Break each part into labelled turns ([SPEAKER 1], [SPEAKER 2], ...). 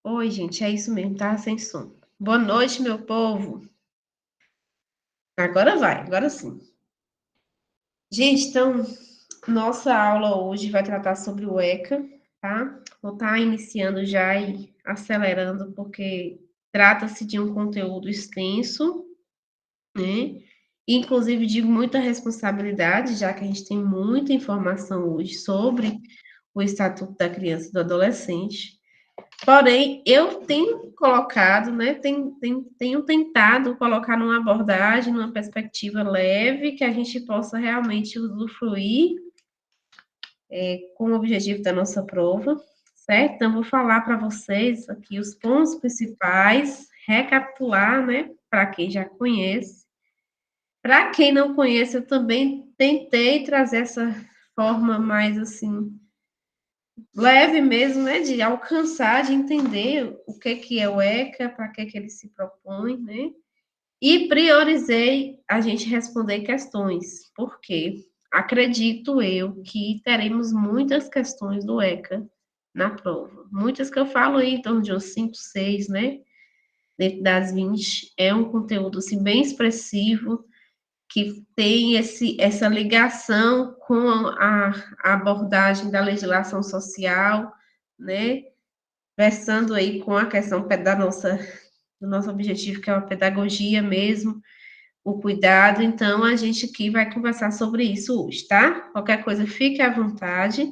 [SPEAKER 1] Oi, gente, é isso mesmo, tá sem som. Boa noite, meu povo. Agora vai, agora sim. Gente, então, nossa aula hoje vai tratar sobre o ECA, tá? Vou estar iniciando já e acelerando, porque trata-se de um conteúdo extenso, né? Inclusive de muita responsabilidade, já que a gente tem muita informação hoje sobre o Estatuto da Criança e do Adolescente. Porém, eu tenho colocado, né, tenho tentado colocar numa abordagem, numa perspectiva leve, que a gente possa realmente usufruir com o objetivo da nossa prova, certo? Então, vou falar para vocês aqui os pontos principais, recapitular, né, para quem já conhece. Para quem não conhece, eu também tentei trazer essa forma mais assim leve mesmo, né, de alcançar, de entender o que é o ECA, para que ele se propõe, né? E priorizei a gente responder questões, porque acredito eu que teremos muitas questões do ECA na prova. Muitas que eu falo aí, em torno de uns 5, 6, né? Dentro das 20. É um conteúdo assim, bem expressivo, que tem essa ligação com a abordagem da legislação social, né? Versando aí com a questão do nosso objetivo, que é a pedagogia mesmo, o cuidado. Então, a gente aqui vai conversar sobre isso hoje, tá? Qualquer coisa, fique à vontade.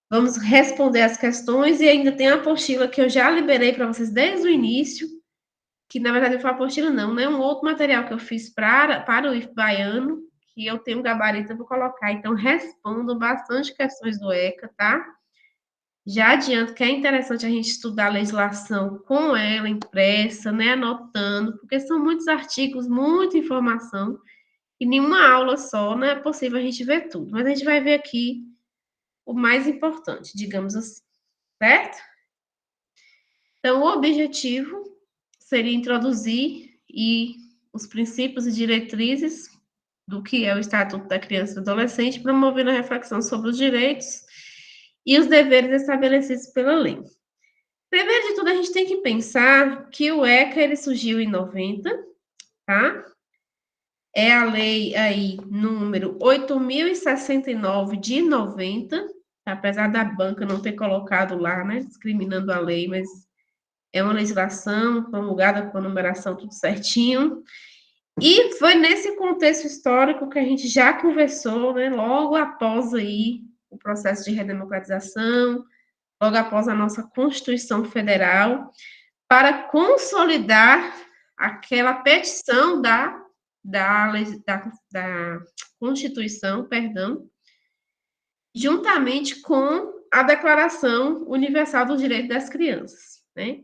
[SPEAKER 1] Vamos responder as questões e ainda tem a apostila que eu já liberei para vocês desde o início, que na verdade não foi apostila, não, né? Um outro material que eu fiz para o IF Baiano, que eu tenho um gabarito, eu vou colocar. Então, respondam bastante questões do ECA, tá? Já adianto que é interessante a gente estudar a legislação com ela impressa, né? Anotando, porque são muitos artigos, muita informação, e nenhuma aula só não é possível a gente ver tudo. Mas a gente vai ver aqui o mais importante, digamos assim, certo? Então, o objetivo seria introduzir os princípios e diretrizes do que é o Estatuto da Criança e do Adolescente, promovendo a reflexão sobre os direitos e os deveres estabelecidos pela lei. Primeiro de tudo, a gente tem que pensar que o ECA ele surgiu em 90, tá? É a lei aí número 8.069 de 90, apesar da banca não ter colocado lá, né, discriminando a lei, mas é uma legislação promulgada com a numeração tudo certinho. E foi nesse contexto histórico que a gente já conversou, né, logo após aí o processo de redemocratização, logo após a nossa Constituição Federal, para consolidar aquela petição da Constituição, perdão, juntamente com a Declaração Universal dos Direitos das Crianças, né?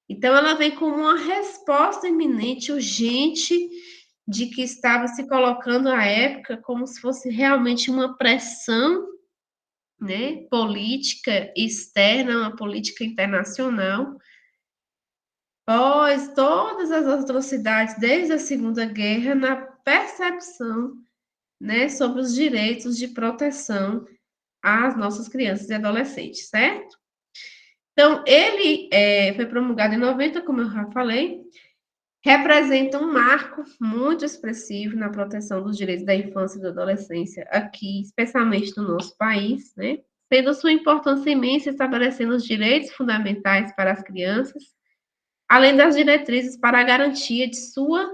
[SPEAKER 1] Então, ela vem como uma resposta iminente, urgente, de que estava se colocando à época como se fosse realmente uma pressão, né, política externa, uma política internacional, após todas as atrocidades desde a Segunda Guerra, na percepção, né, sobre os direitos de proteção às nossas crianças e adolescentes, certo? Então, ele foi promulgado em 90, como eu já falei, representa um marco muito expressivo na proteção dos direitos da infância e da adolescência aqui, especialmente no nosso país, né? Tendo sua importância imensa estabelecendo os direitos fundamentais para as crianças, além das diretrizes para a garantia de sua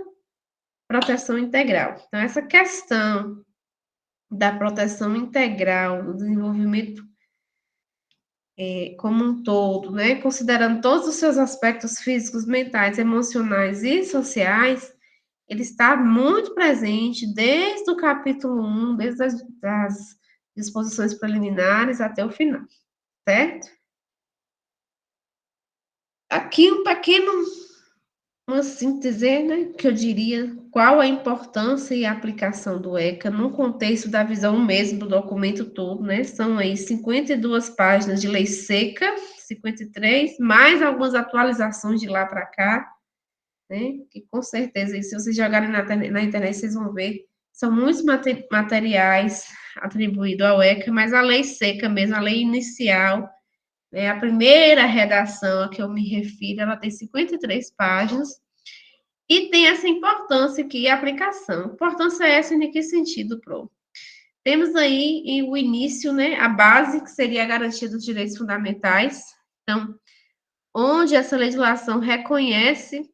[SPEAKER 1] proteção integral. Então, essa questão da proteção integral, do desenvolvimento como um todo, né, considerando todos os seus aspectos físicos, mentais, emocionais e sociais, ele está muito presente desde o capítulo 1, desde as das disposições preliminares até o final, certo? Aqui um pequeno uma síntese, né, que eu diria qual a importância e a aplicação do ECA no contexto da visão mesmo do documento todo, né? São aí 52 páginas de lei seca, 53, mais algumas atualizações de lá para cá, né? Que com certeza, se vocês jogarem na internet, vocês vão ver, são muitos materiais atribuídos ao ECA, mas a lei seca mesmo, a lei inicial, né? A primeira redação a que eu me refiro, ela tem 53 páginas e tem essa importância aqui, a aplicação. Importância é essa em que sentido, Pro? Temos aí o início, né, a base, que seria a garantia dos direitos fundamentais. Então, onde essa legislação reconhece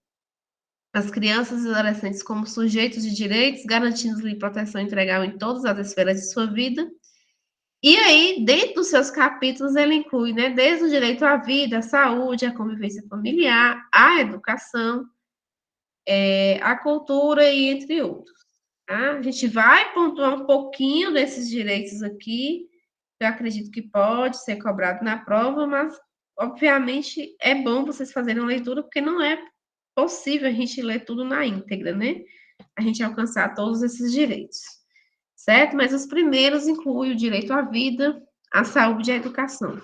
[SPEAKER 1] as crianças e adolescentes como sujeitos de direitos, garantindo-lhe proteção integral em todas as esferas de sua vida. E aí, dentro dos seus capítulos, ele inclui, né, desde o direito à vida, à saúde, à convivência familiar, à educação, à cultura e entre outros. Tá? A gente vai pontuar um pouquinho desses direitos aqui, que eu acredito que pode ser cobrado na prova, mas, obviamente, é bom vocês fazerem uma leitura, porque não é possível a gente ler tudo na íntegra, né? A gente alcançar todos esses direitos, certo? Mas os primeiros incluem o direito à vida, à saúde e à educação.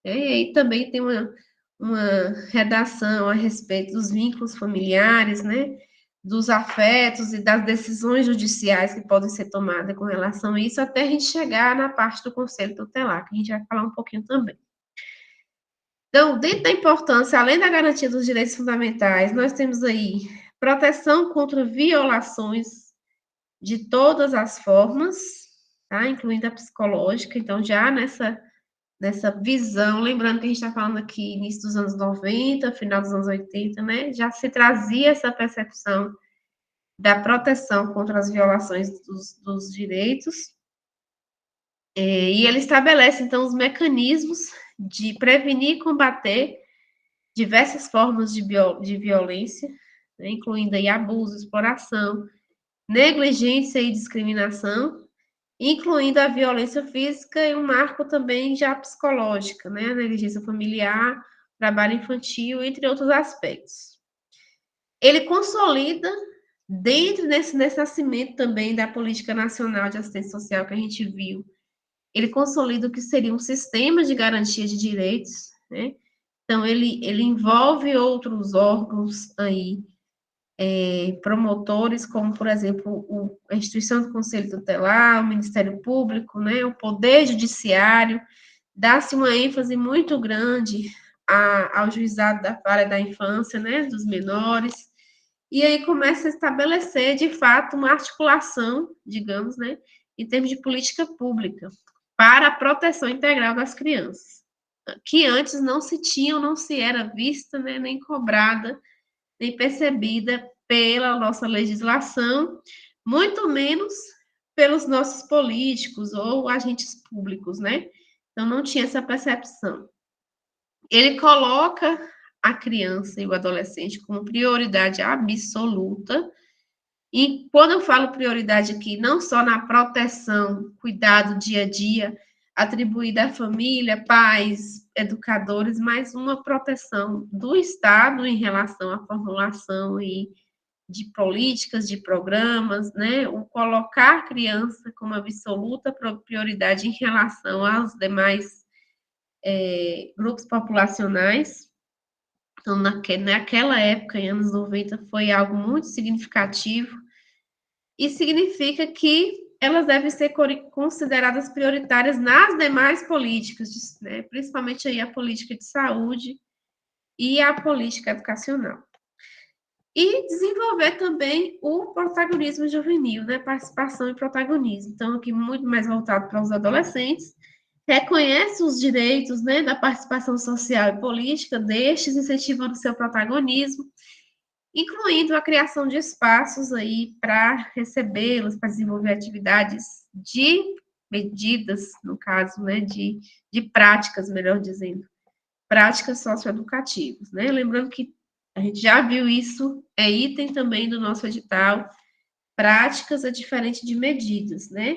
[SPEAKER 1] E aí também tem uma redação a respeito dos vínculos familiares, né? Dos afetos e das decisões judiciais que podem ser tomadas com relação a isso, até a gente chegar na parte do Conselho Tutelar, que a gente vai falar um pouquinho também. Então, dentro da importância, além da garantia dos direitos fundamentais, nós temos aí proteção contra violações de todas as formas, tá? Incluindo a psicológica. Então, já nessa visão, lembrando que a gente está falando aqui início dos anos 90, final dos anos 80, né? Já se trazia essa percepção da proteção contra as violações dos direitos, e ele estabelece, então, os mecanismos de prevenir e combater diversas formas de violência, né, incluindo aí abuso, exploração, negligência e discriminação, incluindo a violência física e um marco também já psicológica, né, a negligência familiar, trabalho infantil, entre outros aspectos. Ele consolida, dentro desse nascimento também da Política Nacional de Assistência Social que a gente viu, ele consolida o que seria um sistema de garantia de direitos, né? Então, ele envolve outros órgãos aí, promotores, como, por exemplo, a instituição do Conselho Tutelar, o Ministério Público, né, o Poder Judiciário, dá-se uma ênfase muito grande ao juizado da vara da infância, né, dos menores, e aí começa a estabelecer, de fato, uma articulação, digamos, né, em termos de política pública, para a proteção integral das crianças, que antes não se tinha, não se era vista, né, nem cobrada, nem percebida pela nossa legislação, muito menos pelos nossos políticos ou agentes públicos, né? Então, não tinha essa percepção. Ele coloca a criança e o adolescente como prioridade absoluta. E quando eu falo prioridade aqui, não só na proteção, cuidado dia a dia, atribuída à família, pais, educadores, mas uma proteção do Estado em relação à formulação e de políticas, de programas, né? O colocar a criança como absoluta prioridade em relação aos demais grupos populacionais. Então, naquela época, em anos 90, foi algo muito significativo e significa que elas devem ser consideradas prioritárias nas demais políticas, né? Principalmente aí a política de saúde e a política educacional. E desenvolver também o protagonismo juvenil, né? Participação e protagonismo. Então, aqui muito mais voltado para os adolescentes, reconhece os direitos, né, da participação social e política destes, incentivando o seu protagonismo, incluindo a criação de espaços aí para recebê-los, para desenvolver atividades de medidas, no caso, né, de práticas, melhor dizendo, práticas socioeducativas, né? Lembrando que a gente já viu isso, é item também do nosso edital, práticas é diferente de medidas, né?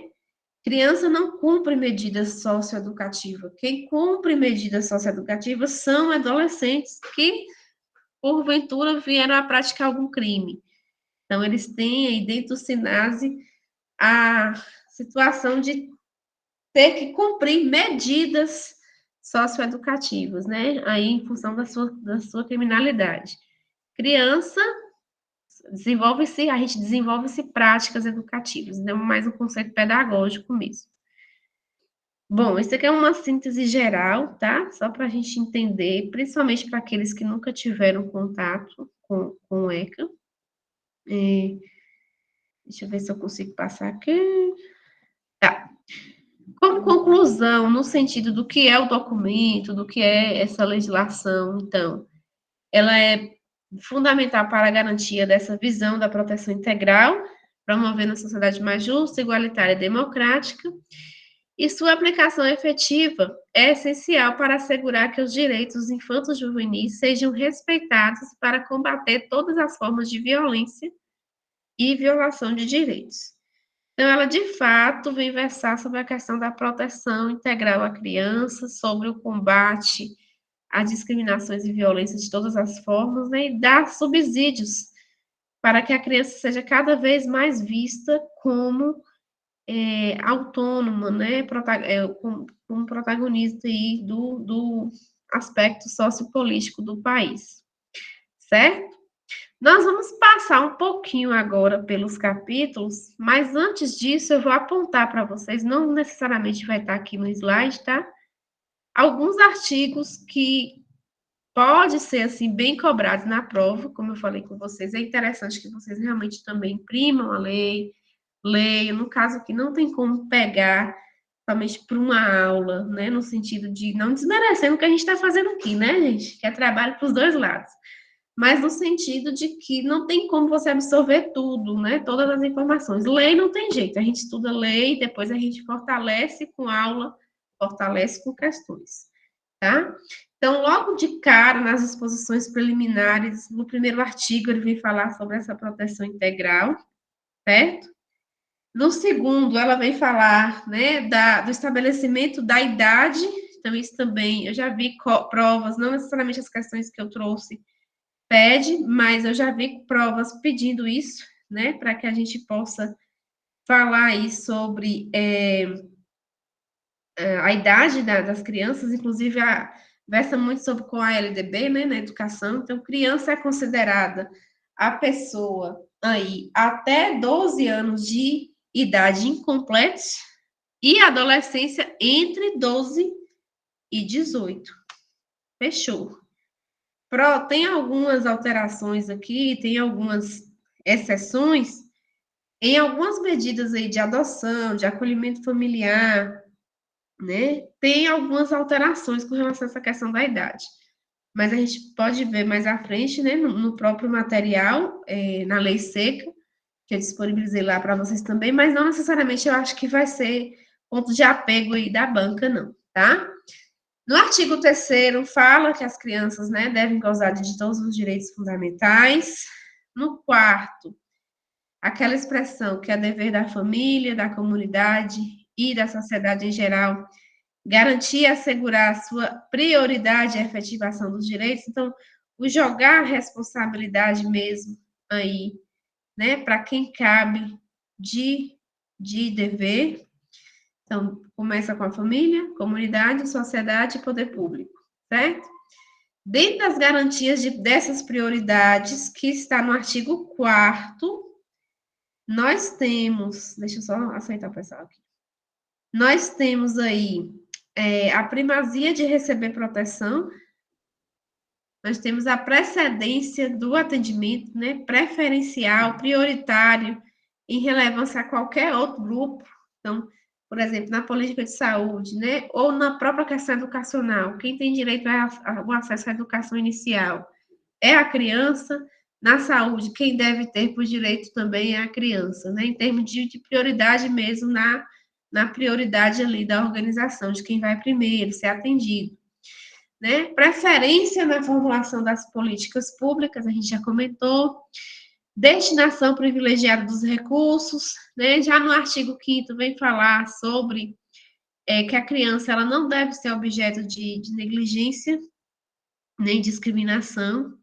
[SPEAKER 1] Criança não cumpre medidas socioeducativas. Quem cumpre medidas socioeducativas são adolescentes que, porventura, vieram a praticar algum crime. Então, eles têm aí dentro do SINASE a situação de ter que cumprir medidas socioeducativas, né? Aí, em função da sua criminalidade. Criança desenvolve-se, a gente desenvolve-se práticas educativas, não mais um conceito pedagógico mesmo. Bom, isso aqui é uma síntese geral, tá? Só para a gente entender, principalmente para aqueles que nunca tiveram contato com o ECA. Deixa eu ver se eu consigo passar aqui. Tá. Como conclusão, no sentido do que é o documento, do que é essa legislação, então, ela é fundamental para a garantia dessa visão da proteção integral, promovendo a sociedade mais justa, igualitária e democrática, e sua aplicação efetiva é essencial para assegurar que os direitos dos infantos juvenis sejam respeitados para combater todas as formas de violência e violação de direitos. Então, ela de fato vem versar sobre a questão da proteção integral à criança, sobre o combate às discriminações e violências de todas as formas, né, e dar subsídios para que a criança seja cada vez mais vista como autônoma, né, como protagonista aí do aspecto sociopolítico do país, certo? Nós vamos passar um pouquinho agora pelos capítulos, mas antes disso eu vou apontar para vocês, não necessariamente vai estar aqui no slide, tá? Alguns artigos que pode ser assim bem cobrados na prova, como eu falei com vocês, é interessante que vocês realmente também imprimam a lei, leiam, no caso que não tem como pegar somente para uma aula, né, no sentido de não desmerecendo o que a gente está fazendo aqui, né, gente, que é trabalho para os dois lados, mas no sentido de que não tem como você absorver tudo, né, todas as informações. Lei não tem jeito, a gente estuda lei, depois a gente fortalece com aula, fortalece com questões, tá? Então, logo de cara, nas exposições preliminares, no primeiro artigo, ele vem falar sobre essa proteção integral, certo? No segundo, ela vem falar, né, do estabelecimento da idade, então isso também, eu já vi provas, não necessariamente as questões que eu trouxe pede, mas eu já vi provas pedindo isso, né, para que a gente possa falar aí sobre a idade das crianças, inclusive versa muito sobre com a LDB, né, na educação. Então, criança é considerada a pessoa aí até 12 anos de idade incompleta e adolescência entre 12 e 18. Fechou. Tem algumas alterações aqui, tem algumas exceções em algumas medidas aí de adoção, de acolhimento familiar, né? Tem algumas alterações com relação a essa questão da idade. Mas a gente pode ver mais à frente, né, no próprio material, na lei seca, que eu disponibilizei lá para vocês também, mas não necessariamente eu acho que vai ser ponto de apego aí da banca, não, tá? No artigo 3º, fala que as crianças, né, devem gozar de todos os direitos fundamentais. No 4º, aquela expressão que é dever da família, da comunidade e da sociedade em geral, garantir e assegurar a sua prioridade e efetivação dos direitos. Então, o jogar a responsabilidade mesmo aí, né, para quem cabe de dever. Então, começa com a família, comunidade, sociedade e poder público, certo? Dentro das garantias dessas prioridades, que está no artigo 4º, nós temos, deixa eu só aceitar o pessoal aqui, nós temos aí a primazia de receber proteção, nós temos a precedência do atendimento, né, preferencial, prioritário, em relevância a qualquer outro grupo. Então, por exemplo, na política de saúde, né, ou na própria questão educacional, quem tem direito ao acesso à educação inicial é a criança. Na saúde, quem deve ter por direito também é a criança, né, em termos de prioridade mesmo, na prioridade ali da organização, de quem vai primeiro ser atendido, né? Preferência na formulação das políticas públicas, a gente já comentou. Destinação privilegiada dos recursos, né? Já no artigo 5º vem falar sobre que a criança ela não deve ser objeto de negligência nem discriminação.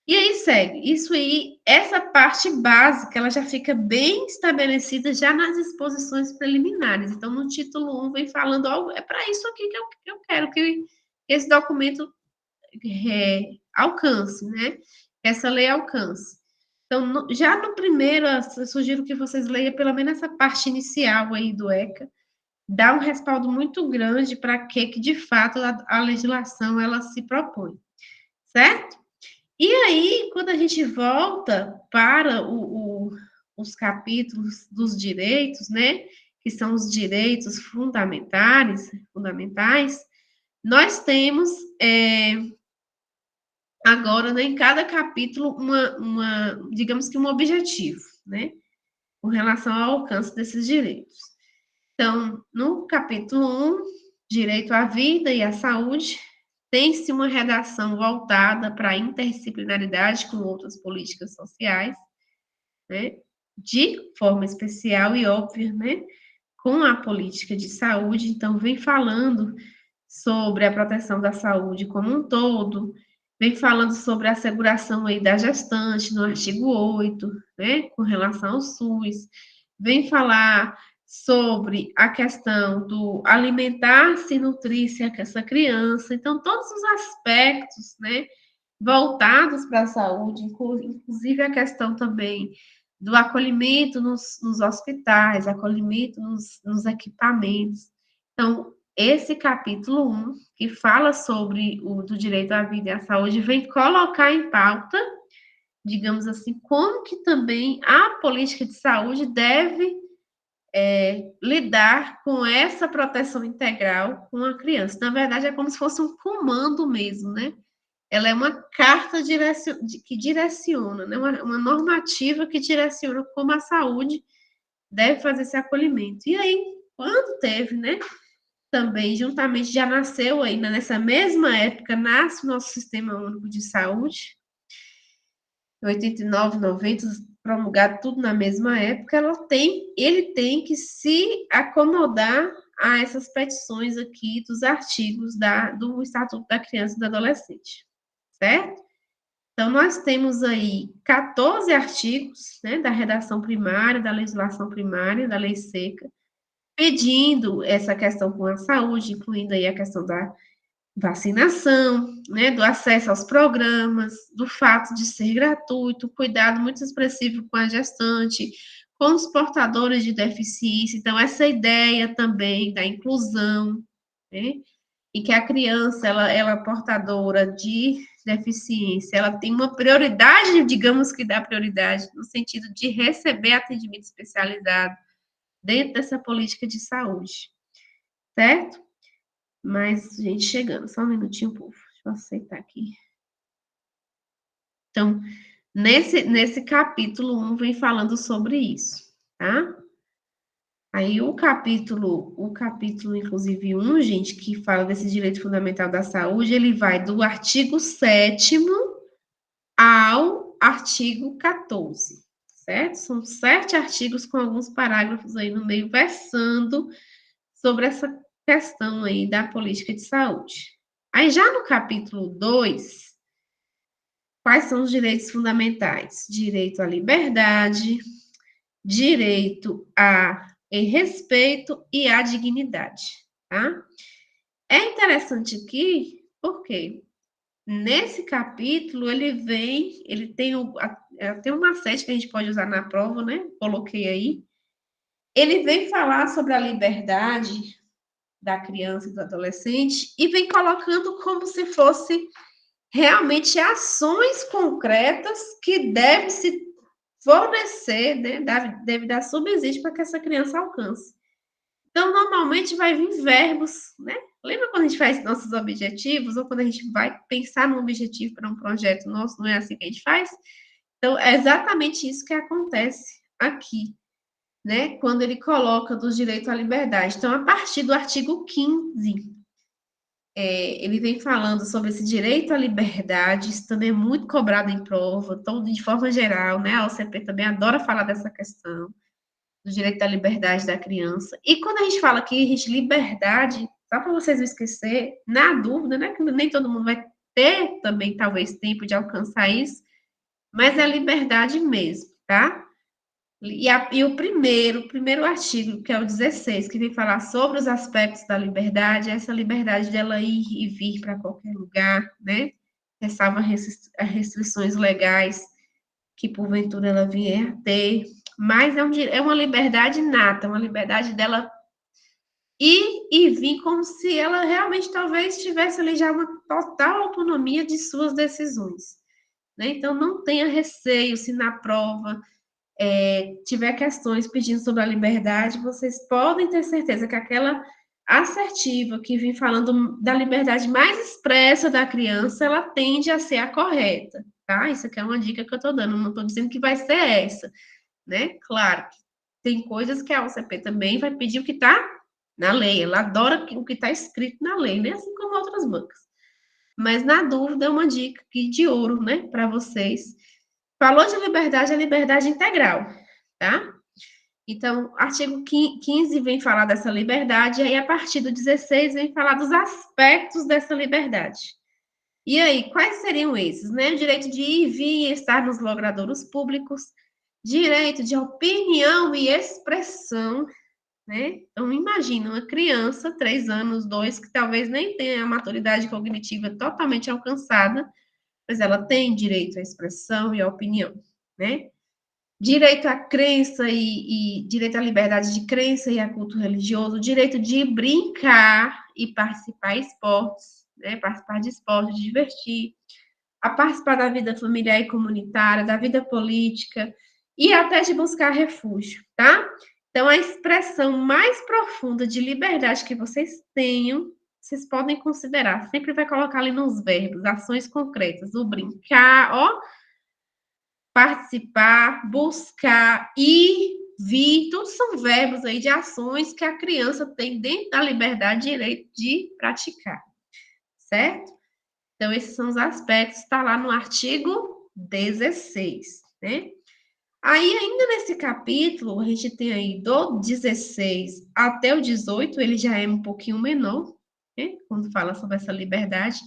[SPEAKER 1] E aí segue. Isso aí, essa parte básica, ela já fica bem estabelecida já nas exposições preliminares. Então, no título 1 vem falando, é para isso aqui que eu quero que esse documento alcance, né? Que essa lei alcance. Então, já no primeiro, eu sugiro que vocês leiam pelo menos essa parte inicial aí do ECA, dá um respaldo muito grande para que de fato a legislação ela se propõe, certo? E aí, quando a gente volta para os capítulos dos direitos, né, que são os direitos fundamentais, nós temos agora, né, em cada capítulo, digamos que um objetivo, né, com relação ao alcance desses direitos. Então, no capítulo 1, direito à vida e à saúde, tem-se uma redação voltada para a interdisciplinaridade com outras políticas sociais, né, de forma especial e óbvia, né, com a política de saúde. Então, vem falando sobre a proteção da saúde como um todo, vem falando sobre a asseguração aí da gestante, no artigo 8, né, com relação ao SUS, vem falar sobre a questão do alimentar-se e nutrir-se essa criança. Então, todos os aspectos, né, voltados para a saúde, inclusive a questão também do acolhimento nos hospitais, acolhimento nos equipamentos. Então, esse capítulo 1, que fala sobre o do direito à vida e à saúde, vem colocar em pauta, digamos assim, como que também a política de saúde deve lidar com essa proteção integral com a criança. Na verdade, é como se fosse um comando mesmo, né? Ela é uma carta que direciona, né? Uma normativa que direciona como a saúde deve fazer esse acolhimento. E aí, quando teve, né? Também, juntamente, já nasceu aí, nessa mesma época, nasce o nosso Sistema Único de Saúde, em 89, 90, promulgado tudo na mesma época, ele tem que se acomodar a essas petições aqui dos artigos do Estatuto da Criança e do Adolescente, certo? Então, nós temos aí 14 artigos, né, da redação primária, da legislação primária, da lei seca, pedindo essa questão com a saúde, incluindo aí a questão da vacinação, né, do acesso aos programas, do fato de ser gratuito, cuidado muito expressivo com a gestante, com os portadores de deficiência. Então, essa ideia também da inclusão, né, e que a criança, ela portadora de deficiência, ela tem uma prioridade, digamos que dá prioridade, no sentido de receber atendimento especializado dentro dessa política de saúde, certo? Mas, gente, chegando, só um minutinho, povo. Deixa eu aceitar aqui. Então, nesse capítulo 1 vem falando sobre isso, tá? Aí o capítulo, inclusive, 1, gente, que fala desse direito fundamental da saúde, ele vai do artigo 7º ao artigo 14, certo? São 7 artigos com alguns parágrafos aí no meio, versando sobre essa questão aí da política de saúde. Aí, já no capítulo 2, quais são os direitos fundamentais? Direito à liberdade, direito em respeito e à dignidade, tá? É interessante aqui, porque nesse capítulo ele tem uma sete que a gente pode usar na prova, né? Coloquei aí. Ele vem falar sobre a liberdade da criança e do adolescente e vem colocando como se fosse realmente ações concretas que devem se fornecer, né? Deve dar subsídio para que essa criança alcance. Então, normalmente vai vir verbos, né? Lembra quando a gente faz nossos objetivos, ou quando a gente vai pensar num objetivo para um projeto nosso, não é assim que a gente faz? Então, é exatamente isso que acontece aqui, né? Quando ele coloca dos direitos à liberdade. Então, a partir do artigo 15, ele vem falando sobre esse direito à liberdade, isso também é muito cobrado em prova, todo, de forma geral, né? A OCP também adora falar dessa questão do direito à liberdade da criança. E quando a gente fala aqui, gente, liberdade, só para vocês não esquecer, na dúvida, né, que nem todo mundo vai ter também, talvez, tempo de alcançar isso, mas é liberdade mesmo, tá? E o primeiro artigo, que é o 16, que vem falar sobre os aspectos da liberdade, essa liberdade dela ir e vir para qualquer lugar, né? Ressalva restrições legais que porventura ela vier a ter, mas é uma liberdade inata, uma liberdade dela e vir como se ela realmente talvez tivesse ali já uma total autonomia de suas decisões, né? Então, não tenha receio se na prova tiver questões pedindo sobre a liberdade, vocês podem ter certeza que aquela assertiva que vem falando da liberdade mais expressa da criança, ela tende a ser a correta, tá? Isso aqui é uma dica que eu estou dando, não estou dizendo que vai ser essa, né? Claro, tem coisas que a OCP também vai pedir o que está na lei, ela adora o que está escrito na lei, né? Assim como outras bancas. Mas, na dúvida, é uma dica aqui de ouro, né, para vocês. Falou de liberdade, é liberdade integral, tá? Então, artigo 15 vem falar dessa liberdade, e aí, a partir do 16, vem falar dos aspectos dessa liberdade. E aí, quais seriam esses, né? O direito de ir, vir e estar nos logradouros públicos, direito de opinião e expressão, né? Então, imagina uma criança, 3 anos, 2, que talvez nem tenha a maturidade cognitiva totalmente alcançada, mas ela tem direito à expressão e à opinião, né? Direito à crença e direito à liberdade de crença e a culto religioso, direito de brincar e participar de esportes, né? Participar de esportes, de divertir, a participar da vida familiar e comunitária, da vida política e até de buscar refúgio, tá? Então, a expressão mais profunda de liberdade que vocês tenham, vocês podem considerar. Sempre vai colocar ali nos verbos, ações concretas. O brincar, ó, participar, buscar, ir, vir, tudo são verbos aí de ações que a criança tem dentro da liberdade direito de praticar, certo? Então, esses são os aspectos, está lá no artigo 16, né? Aí, ainda nesse capítulo, a gente tem aí do 16 até o 18, ele já é um pouquinho menor, né? Quando fala sobre essa liberdade.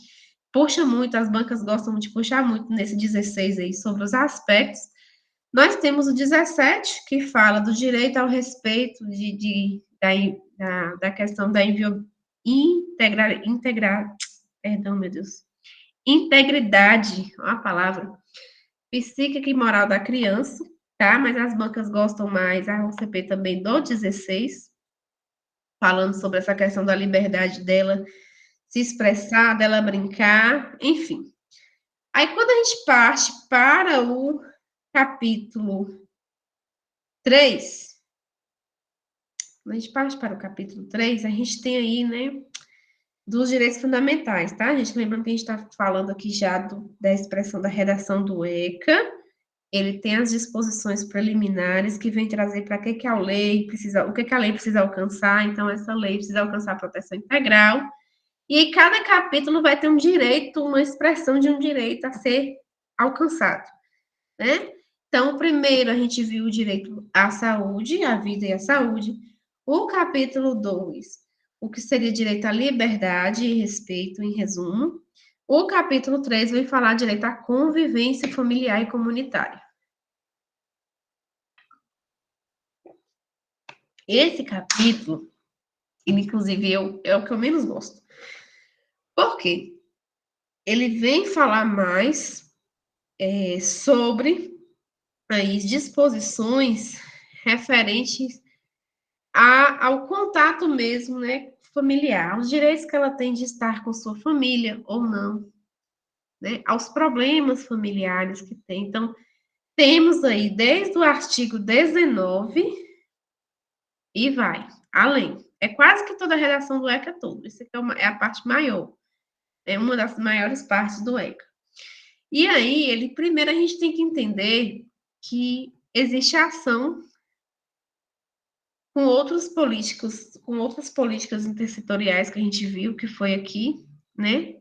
[SPEAKER 1] Puxa muito, as bancas gostam de puxar muito nesse 16 aí, sobre os aspectos. Nós temos o 17, que fala do direito ao respeito da questão da perdão, meu Deus, integridade, ó a palavra, psíquica e moral da criança, tá? Mas as bancas gostam mais, a OCP também do 16, falando sobre essa questão da liberdade dela se expressar, dela brincar, enfim. Aí, quando a gente parte para o capítulo 3, quando a gente parte para o capítulo 3, a gente tem aí, né, dos direitos fundamentais, tá? A gente lembrando que a gente está falando aqui já da expressão da redação do ECA, ele tem as disposições preliminares que vem trazer para que a lei precisa, o que a lei precisa alcançar, então essa lei precisa alcançar a proteção integral, e aí cada capítulo vai ter um direito, uma expressão de um direito a ser alcançado, né? Então, o primeiro a gente viu o direito à saúde, à vida e à saúde. O capítulo 2, o que seria direito à liberdade e respeito, em resumo. O capítulo 3 vai falar direito à convivência familiar e comunitária. Esse capítulo, ele, inclusive, é o que eu menos gosto. Por quê? Ele vem falar mais sobre as disposições referentes ao contato mesmo, né, familiar, os direitos que ela tem de estar com sua família ou não, né, aos problemas familiares que tem. Então, temos aí desde o artigo 19 e vai além. É quase que toda a redação do ECA todo. Isso aqui é a parte maior, é uma das maiores partes do ECA. E aí, primeiro a gente tem que entender que existe ação com outros políticos, com outras políticas intersetoriais que a gente viu, que foi aqui, né,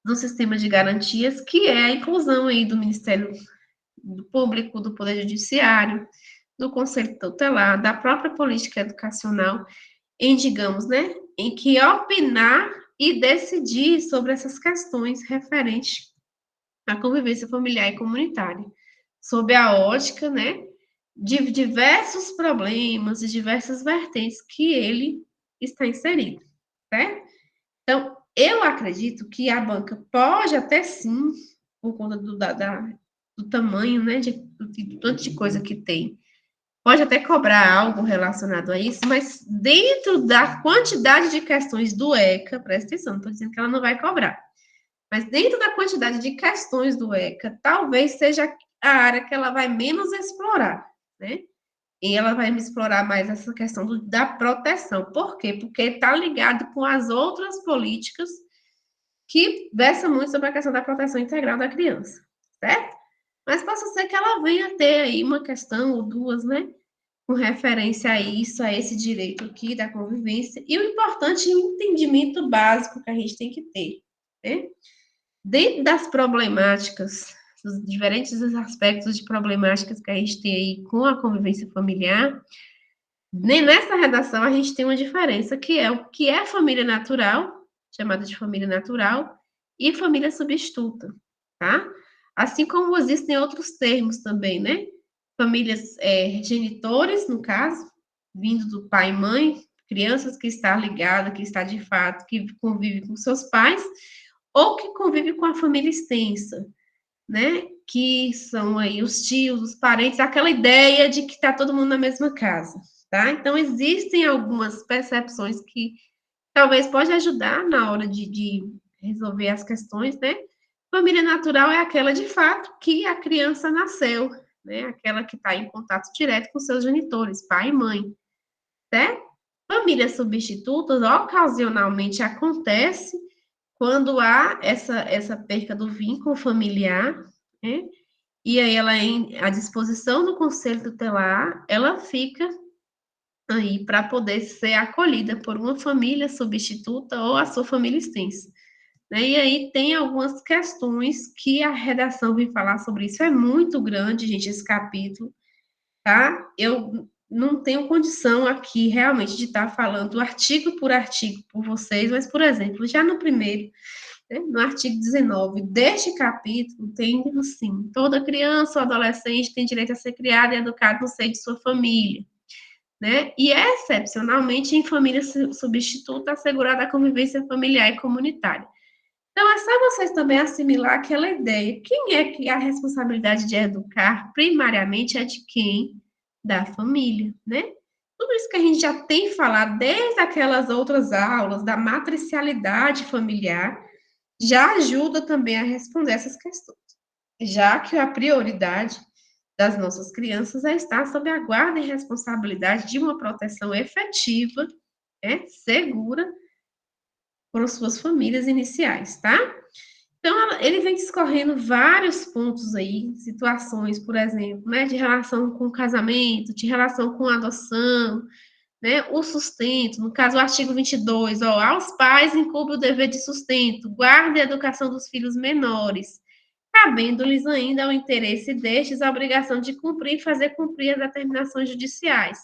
[SPEAKER 1] no sistema de garantias, que é a inclusão aí do Ministério Público, do Poder Judiciário, do Conselho Tutelar, da própria política educacional, em, digamos, né, em que opinar e decidir sobre essas questões referentes à convivência familiar e comunitária, sob a ótica, né, de diversos problemas e diversas vertentes que ele está inserido, certo? Então, eu acredito que a banca pode até sim, por conta do tamanho, né, do tanto de coisa que tem, pode até cobrar algo relacionado a isso, mas dentro da quantidade de questões do ECA, presta atenção, não estou dizendo que ela não vai cobrar, mas dentro da quantidade de questões do ECA, talvez seja a área que ela vai menos explorar, né? E ela vai me explorar mais essa questão da proteção. Por quê? Porque está ligado com as outras políticas que versam muito sobre a questão da proteção integral da criança, certo? Mas possa ser que ela venha ter aí uma questão ou duas, né? Com referência a isso, a esse direito aqui da convivência. E o importante é o entendimento básico que a gente tem que ter, né? Dentro das problemáticas, dos diferentes aspectos de problemáticas que a gente tem aí com a convivência familiar, nessa redação a gente tem uma diferença, que é o que é família natural, chamada de família natural, e família substituta, tá? Assim como existem outros termos também, né? Famílias genitores, no caso, vindo do pai e mãe, crianças que está ligada, que está de fato, que convive com seus pais, ou que convive com a família extensa, né? Que são aí os tios, os parentes, aquela ideia de que está todo mundo na mesma casa, tá? Então, existem algumas percepções que talvez pode ajudar na hora de resolver as questões, né? Família natural é aquela, de fato, que a criança nasceu, né? Aquela que está em contato direto com seus genitores, pai e mãe, certo? Famílias substitutas, ocasionalmente acontece quando há essa perca do vínculo familiar, né? E aí ela é à disposição do conselho tutelar, ela fica aí para poder ser acolhida por uma família substituta ou a sua família extensa, né? E aí tem algumas questões que a redação vem falar sobre isso, é muito grande, gente, esse capítulo, tá? Eu não tenho condição aqui realmente de estar falando artigo por artigo por vocês, mas, por exemplo, já no primeiro, né, no artigo 19 deste capítulo, tem assim: toda criança ou adolescente tem direito a ser criada e educada no seio de sua família, né? E excepcionalmente em família substituta assegurada a convivência familiar e comunitária. Então, é só vocês também assimilar aquela ideia. Quem é que a responsabilidade de educar, primariamente, é de quem? Da família, né? Tudo isso que a gente já tem falado desde aquelas outras aulas, da matricialidade familiar, já ajuda também a responder essas questões. Já que a prioridade das nossas crianças é estar sob a guarda e responsabilidade de uma proteção efetiva, né, segura, para suas famílias iniciais, tá? Então, ele vem discorrendo vários pontos aí, situações, por exemplo, né, de relação com o casamento, de relação com a adoção, né, o sustento, no caso, o artigo 22, ó, aos pais incumbe o dever de sustento, guarda e educação dos filhos menores, cabendo-lhes ainda ao interesse destes a obrigação de cumprir e fazer cumprir as determinações judiciais.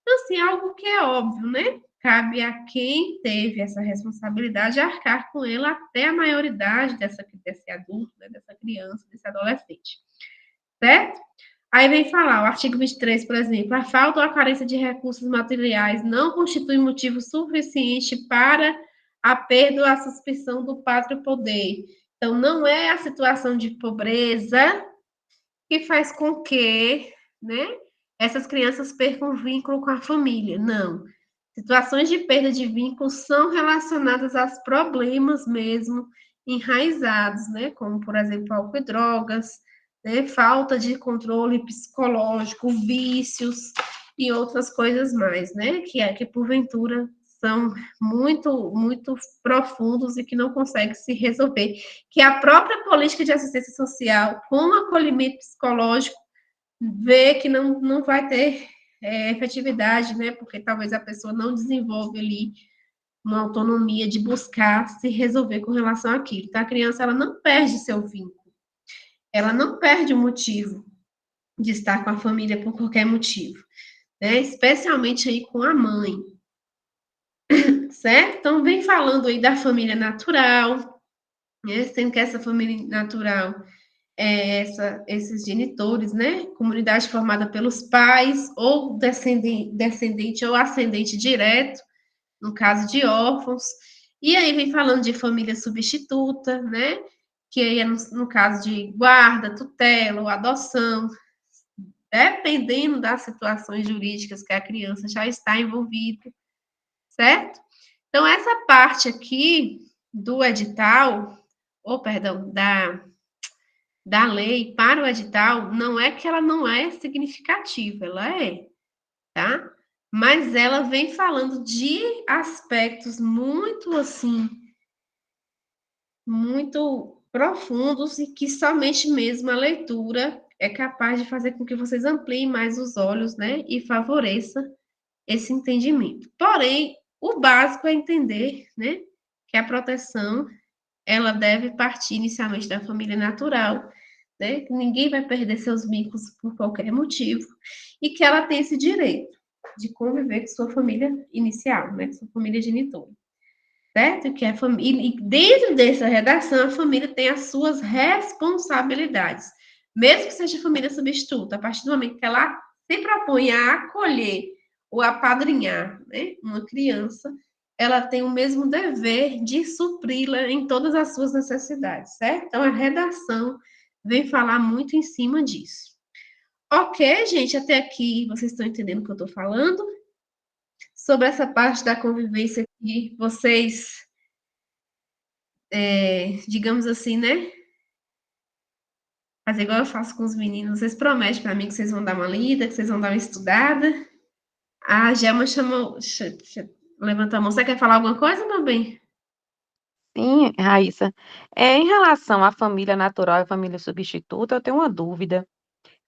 [SPEAKER 1] Então, assim, algo que é óbvio, né? Cabe a quem teve essa responsabilidade arcar com ela até a maioridade desse adulto, né, dessa criança, desse adolescente, certo? Aí vem falar, o artigo 23, por exemplo, a falta ou a carência de recursos materiais não constitui motivo suficiente para a perda ou a suspensão do pátrio poder. Então, não é a situação de pobreza que faz com que, né, essas crianças percam o vínculo com a família. Não. Situações de perda de vínculo são relacionadas aos problemas mesmo enraizados, né, como, por exemplo, álcool e drogas, né, falta de controle psicológico, vícios e outras coisas mais, né, que porventura são muito profundos e que não conseguem se resolver, que a própria política de assistência social, com acolhimento psicológico, vê que não vai ter efetividade, né? Porque talvez a pessoa não desenvolve ali uma autonomia de buscar se resolver com relação àquilo. Então, a criança, ela não perde seu vínculo, ela não perde o motivo de estar com a família por qualquer motivo, né? Especialmente aí com a mãe, certo? Então, vem falando aí da família natural, né? Sendo que essa família natural esses genitores, né? Comunidade formada pelos pais, ou descendente ou ascendente direto, no caso de órfãos. E aí vem falando de família substituta, né? Que aí é no caso de guarda, tutela ou adoção, dependendo das situações jurídicas que a criança já está envolvida, certo? Então, essa parte aqui do edital, ou perdão, da lei para o edital, não é que ela não é significativa, ela é, tá? Mas ela vem falando de aspectos muito assim, muito profundos e que somente mesmo a leitura é capaz de fazer com que vocês ampliem mais os olhos, né? E favoreça esse entendimento. Porém, o básico é entender, né? Que a proteção ela deve partir inicialmente da família natural, né? Que ninguém vai perder seus vínculos por qualquer motivo e que ela tem esse direito de conviver com sua família inicial, né? Com sua família genitora, certo? Que a família e dentro dessa redação a família tem as suas responsabilidades, mesmo que seja família substituta, a partir do momento que ela se propõe a acolher ou apadrinhar, né, uma criança, ela tem o mesmo dever de supri-la em todas as suas necessidades, certo? Então, a redação vem falar muito em cima disso. Ok, gente, até aqui vocês estão entendendo o que eu estou falando? Sobre essa parte da convivência que vocês, digamos assim, né? Fazer igual eu faço com os meninos, vocês prometem para mim que vocês vão dar uma lida, que vocês vão dar uma estudada. A Gelma chamou, levantou a mão. Você quer falar alguma coisa, meu bem?
[SPEAKER 2] Sim, Raíssa. Em relação à família natural e família substituta, eu tenho uma dúvida.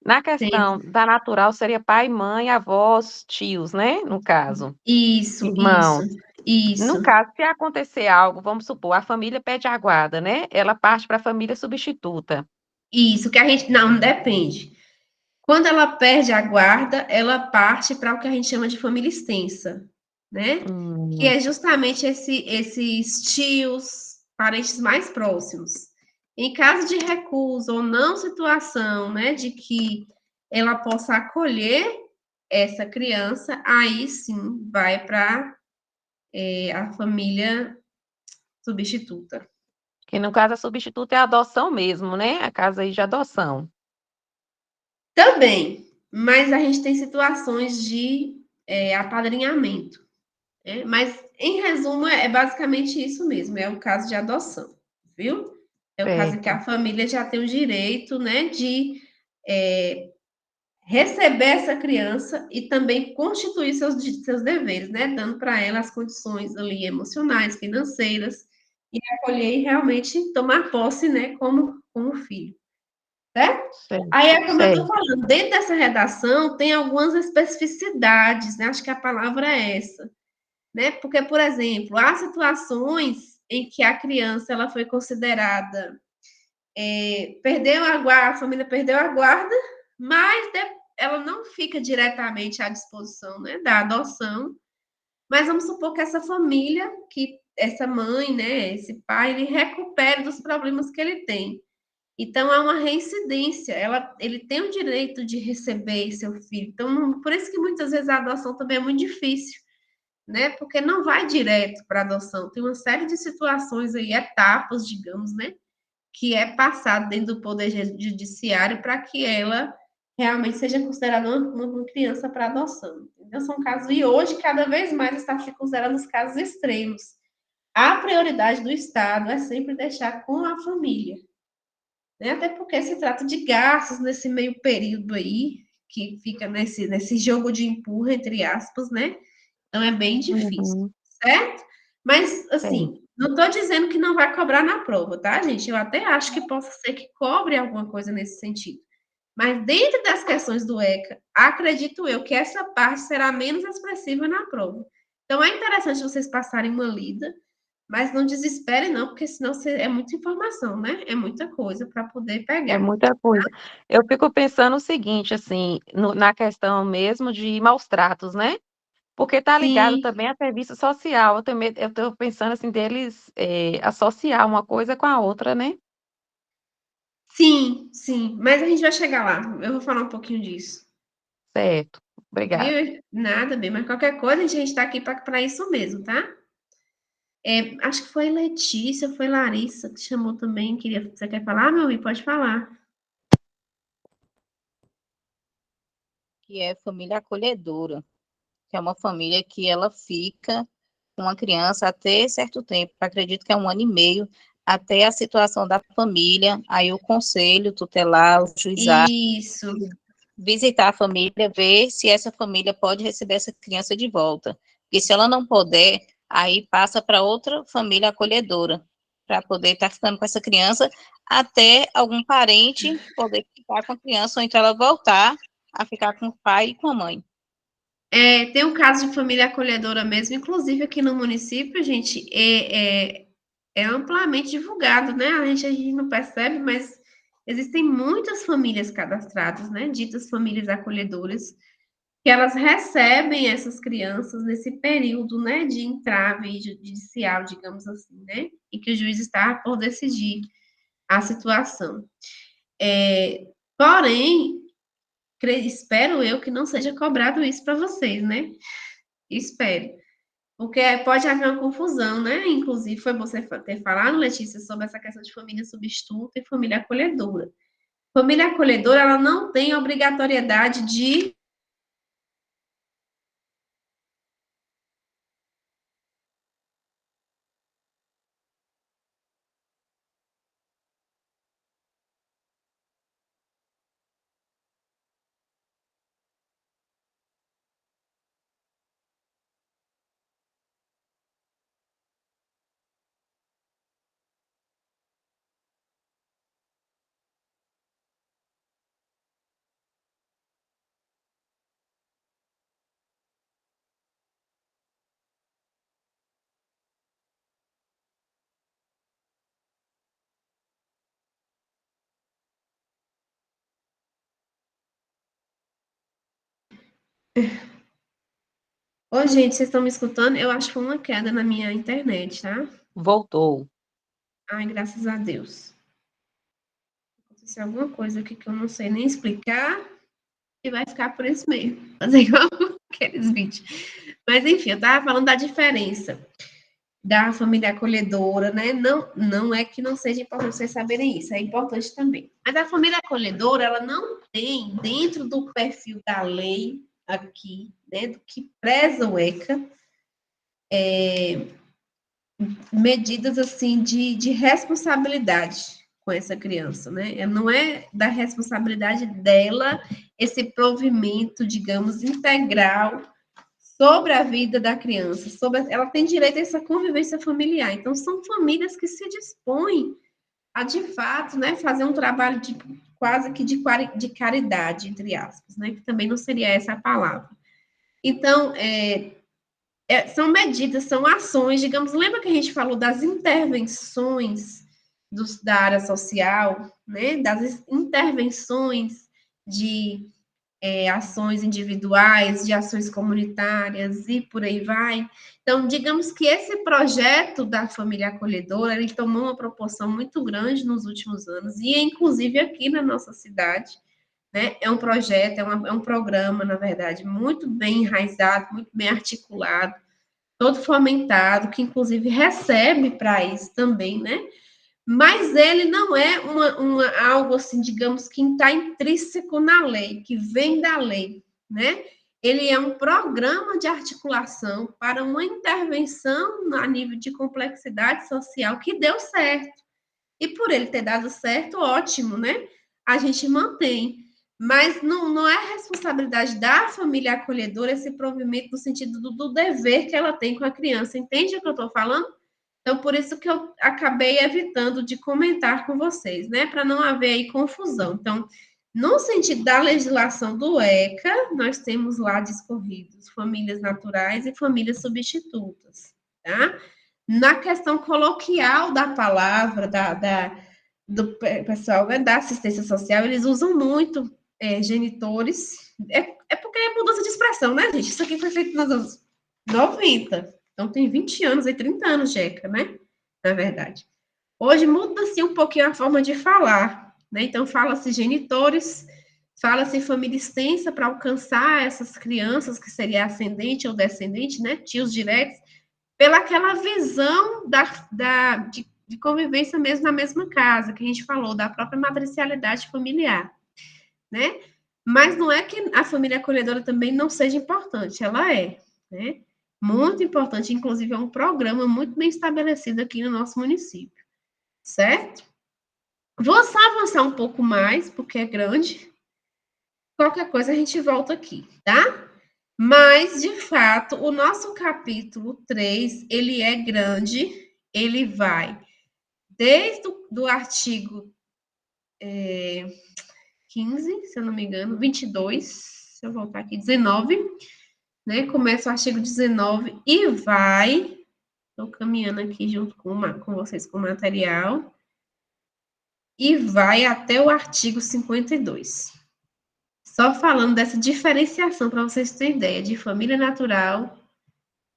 [SPEAKER 2] Na questão
[SPEAKER 1] Sim.
[SPEAKER 2] da natural, seria pai, mãe, avós, tios, né? No caso,
[SPEAKER 1] Isso, isso,
[SPEAKER 2] irmãos.
[SPEAKER 1] isso,
[SPEAKER 2] No caso, se acontecer algo, vamos supor, a família pede a guarda, né? Ela parte para a família substituta.
[SPEAKER 1] isso, que a gente, não depende. Quando ela perde a guarda, ela parte para o que a gente chama de família extensa, né? Que
[SPEAKER 2] Hum,
[SPEAKER 1] é justamente esses tios, parentes mais próximos. Em caso de recuso ou não situação, né, de que ela possa acolher essa criança, aí sim vai para a família substituta.
[SPEAKER 2] que no caso a substituta é a adoção mesmo, né? A casa aí de adoção.
[SPEAKER 1] Também, mas a gente tem situações de apadrinhamento. Né? Mas, em resumo, é basicamente isso mesmo, é o caso de adoção, viu? É o caso em que
[SPEAKER 2] Certo.
[SPEAKER 1] a família já tem o direito, né, de é, receber essa criança e também constituir seus deveres, né, dando para ela as condições ali emocionais, financeiras, e acolher e realmente tomar posse, né, como filho, certo?
[SPEAKER 2] Certo.
[SPEAKER 1] Aí é como eu estou
[SPEAKER 2] Certo.
[SPEAKER 1] falando, dentro dessa redação tem algumas especificidades, né? Acho que a palavra é essa, né? Porque, por exemplo, há situações em que a criança ela foi considerada perdeu a guarda, a família perdeu a guarda, mas ela não fica diretamente à disposição, né, da adoção. Mas vamos supor que essa família, que essa mãe, né, esse pai, ele recupere dos problemas que ele tem. Então há uma reincidência, ele tem o direito de receber seu filho. Então, por isso que muitas vezes a adoção também é muito difícil, né? Porque não vai direto para adoção. Tem uma série de situações aí, etapas, digamos, né? Que é passado dentro do Poder Judiciário para que ela realmente seja considerada uma criança para adoção. Então, são casos, e hoje, cada vez mais, está se considerando os casos extremos. A prioridade do Estado é sempre deixar com a família, né? Até porque se trata de gastos nesse meio período aí, que fica nesse jogo de empurra, entre aspas, né? Então é bem difícil,
[SPEAKER 2] Uhum.
[SPEAKER 1] certo? Mas,
[SPEAKER 2] Certo.
[SPEAKER 1] assim, não estou dizendo que não vai cobrar na prova, tá, gente? Eu até acho que possa ser que cobre alguma coisa nesse sentido. Mas dentro das questões do ECA, acredito eu que essa parte será menos expressiva na prova. Então é interessante vocês passarem uma lida, mas não desesperem, não, porque senão é muita informação, né? É muita coisa para poder
[SPEAKER 2] É
[SPEAKER 1] pegar.
[SPEAKER 2] muita coisa. Eu fico pensando o seguinte, assim, na questão mesmo de maus tratos, né? Porque tá ligado
[SPEAKER 1] Sim,
[SPEAKER 2] também a serviço social. Eu tô pensando assim deles associar uma coisa com a outra, né?
[SPEAKER 1] sim, sim. Mas a gente vai chegar lá. Eu vou falar um pouquinho disso.
[SPEAKER 2] Certo. Obrigada.
[SPEAKER 1] Viu? Nada bem, mas qualquer coisa a gente está aqui para isso mesmo, tá? Acho que foi Letícia, foi Larissa que chamou também. Você quer falar, meu amigo? Pode falar.
[SPEAKER 3] que é família acolhedora, que é uma família que ela fica com uma criança até certo tempo, acredito que é 1 ano e meio, até a situação da família, aí o conselho tutelar, o juizado,
[SPEAKER 1] Isso.
[SPEAKER 3] visitar a família, ver se essa família pode receber essa criança de volta. Porque se ela não puder, aí passa para outra família acolhedora, para poder estar ficando com essa criança até algum parente poder ficar com a criança, ou então ela voltar a ficar com o pai e com a mãe.
[SPEAKER 1] Tem um caso de família acolhedora mesmo, inclusive aqui no município, gente, é amplamente divulgado, né? A gente não percebe, mas existem muitas famílias cadastradas, né? Ditas famílias acolhedoras, que elas recebem essas crianças nesse período, né, de entrave judicial, digamos assim, né? Em que o juiz está por decidir a situação. Porém, espero eu que não seja cobrado isso para vocês, né? Espero. Porque pode haver uma confusão, né? Inclusive, foi você ter falado, Letícia, sobre essa questão de família substituta e família acolhedora. Família acolhedora, ela não tem obrigatoriedade de. Ô, gente, vocês estão me escutando? Eu acho que foi uma queda na minha internet, tá?
[SPEAKER 2] Voltou.
[SPEAKER 1] Ai, graças a Deus. Aconteceu alguma coisa aqui que eu não sei nem explicar e vai ficar por isso mesmo. Fazer igual aqueles vídeos. Mas, enfim, eu tava falando da diferença da família acolhedora, né? Não, não é que não seja importante vocês saberem isso, é importante também. Mas a família acolhedora, ela não tem, dentro do perfil da lei aqui, né, do que preza o ECA, medidas assim de responsabilidade com essa criança, né? Não é da responsabilidade dela esse provimento, digamos, integral sobre a vida da criança, ela tem direito a essa convivência familiar. Então, são famílias que se dispõem a, de fato, né, fazer um trabalho de quase que de caridade, entre aspas, né? Que também não seria essa a palavra. Então, são medidas, são ações, digamos, lembra que a gente falou das intervenções da área social, né? Das intervenções de ações individuais, de ações comunitárias e por aí vai. Então, digamos que esse projeto da família acolhedora, ele tomou uma proporção muito grande nos últimos anos, e inclusive aqui na nossa cidade, né? É um projeto, é um programa, na verdade, muito bem enraizado, muito bem articulado, todo fomentado, que inclusive recebe para isso também, né? Mas ele não é algo assim, digamos, que está intrínseco na lei, que vem da lei, né? Ele é um programa de articulação para uma intervenção a nível de complexidade social que deu certo. E por ele ter dado certo, ótimo, né? A gente mantém. Mas não é responsabilidade da família acolhedora esse provimento no sentido do dever que ela tem com a criança. Entende o que eu estou falando? Então, por isso que eu acabei evitando de comentar com vocês, né? Para não haver aí confusão. Então, no sentido da legislação do ECA, nós temos lá discorridos famílias naturais e famílias substitutas, tá? Na questão coloquial da palavra, do pessoal, né, da assistência social, eles usam muito genitores. É porque é mudança de expressão, né, gente? Isso aqui foi feito nos anos 90. Então, tem 20 anos e 30 anos, Jeca, né? Na verdade. Hoje muda-se um pouquinho a forma de falar, né? Então, fala-se genitores, fala-se família extensa para alcançar essas crianças, que seria ascendente ou descendente, né? Tios diretos, pela aquela visão de convivência mesmo na mesma casa, que a gente falou, da própria matricialidade familiar, né? Mas não é que a família acolhedora também não seja importante, ela é, né? Muito importante, inclusive é um programa muito bem estabelecido aqui no nosso município, certo? Vou só avançar um pouco mais, porque é grande. Qualquer coisa a gente volta aqui, tá? Mas, de fato, o nosso capítulo 3, ele é grande, ele vai desde o artigo 15, se eu não me engano, 22, se eu voltar aqui, 19, né? Começa o artigo 19 e vai, estou caminhando aqui junto com vocês com o material, e vai até o artigo 52. Só falando dessa diferenciação, para vocês terem ideia, de família natural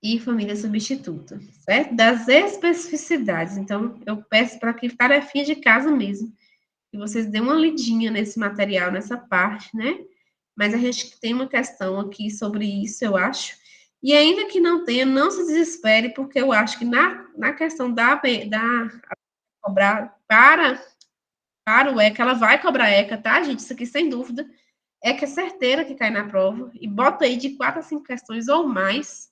[SPEAKER 1] e família substituta, certo? Das especificidades. Então, eu peço para que tarefinha de casa mesmo, que vocês dêem uma lidinha nesse material, nessa parte, né? Mas a gente tem uma questão aqui sobre isso, eu acho. E ainda que não tenha, não se desespere, porque eu acho que na questão da cobrar para o ECA, ela vai cobrar ECA, tá, gente? Isso aqui, sem dúvida, ECA é certeira que cai na prova, e bota aí de 4 a 5 questões ou mais,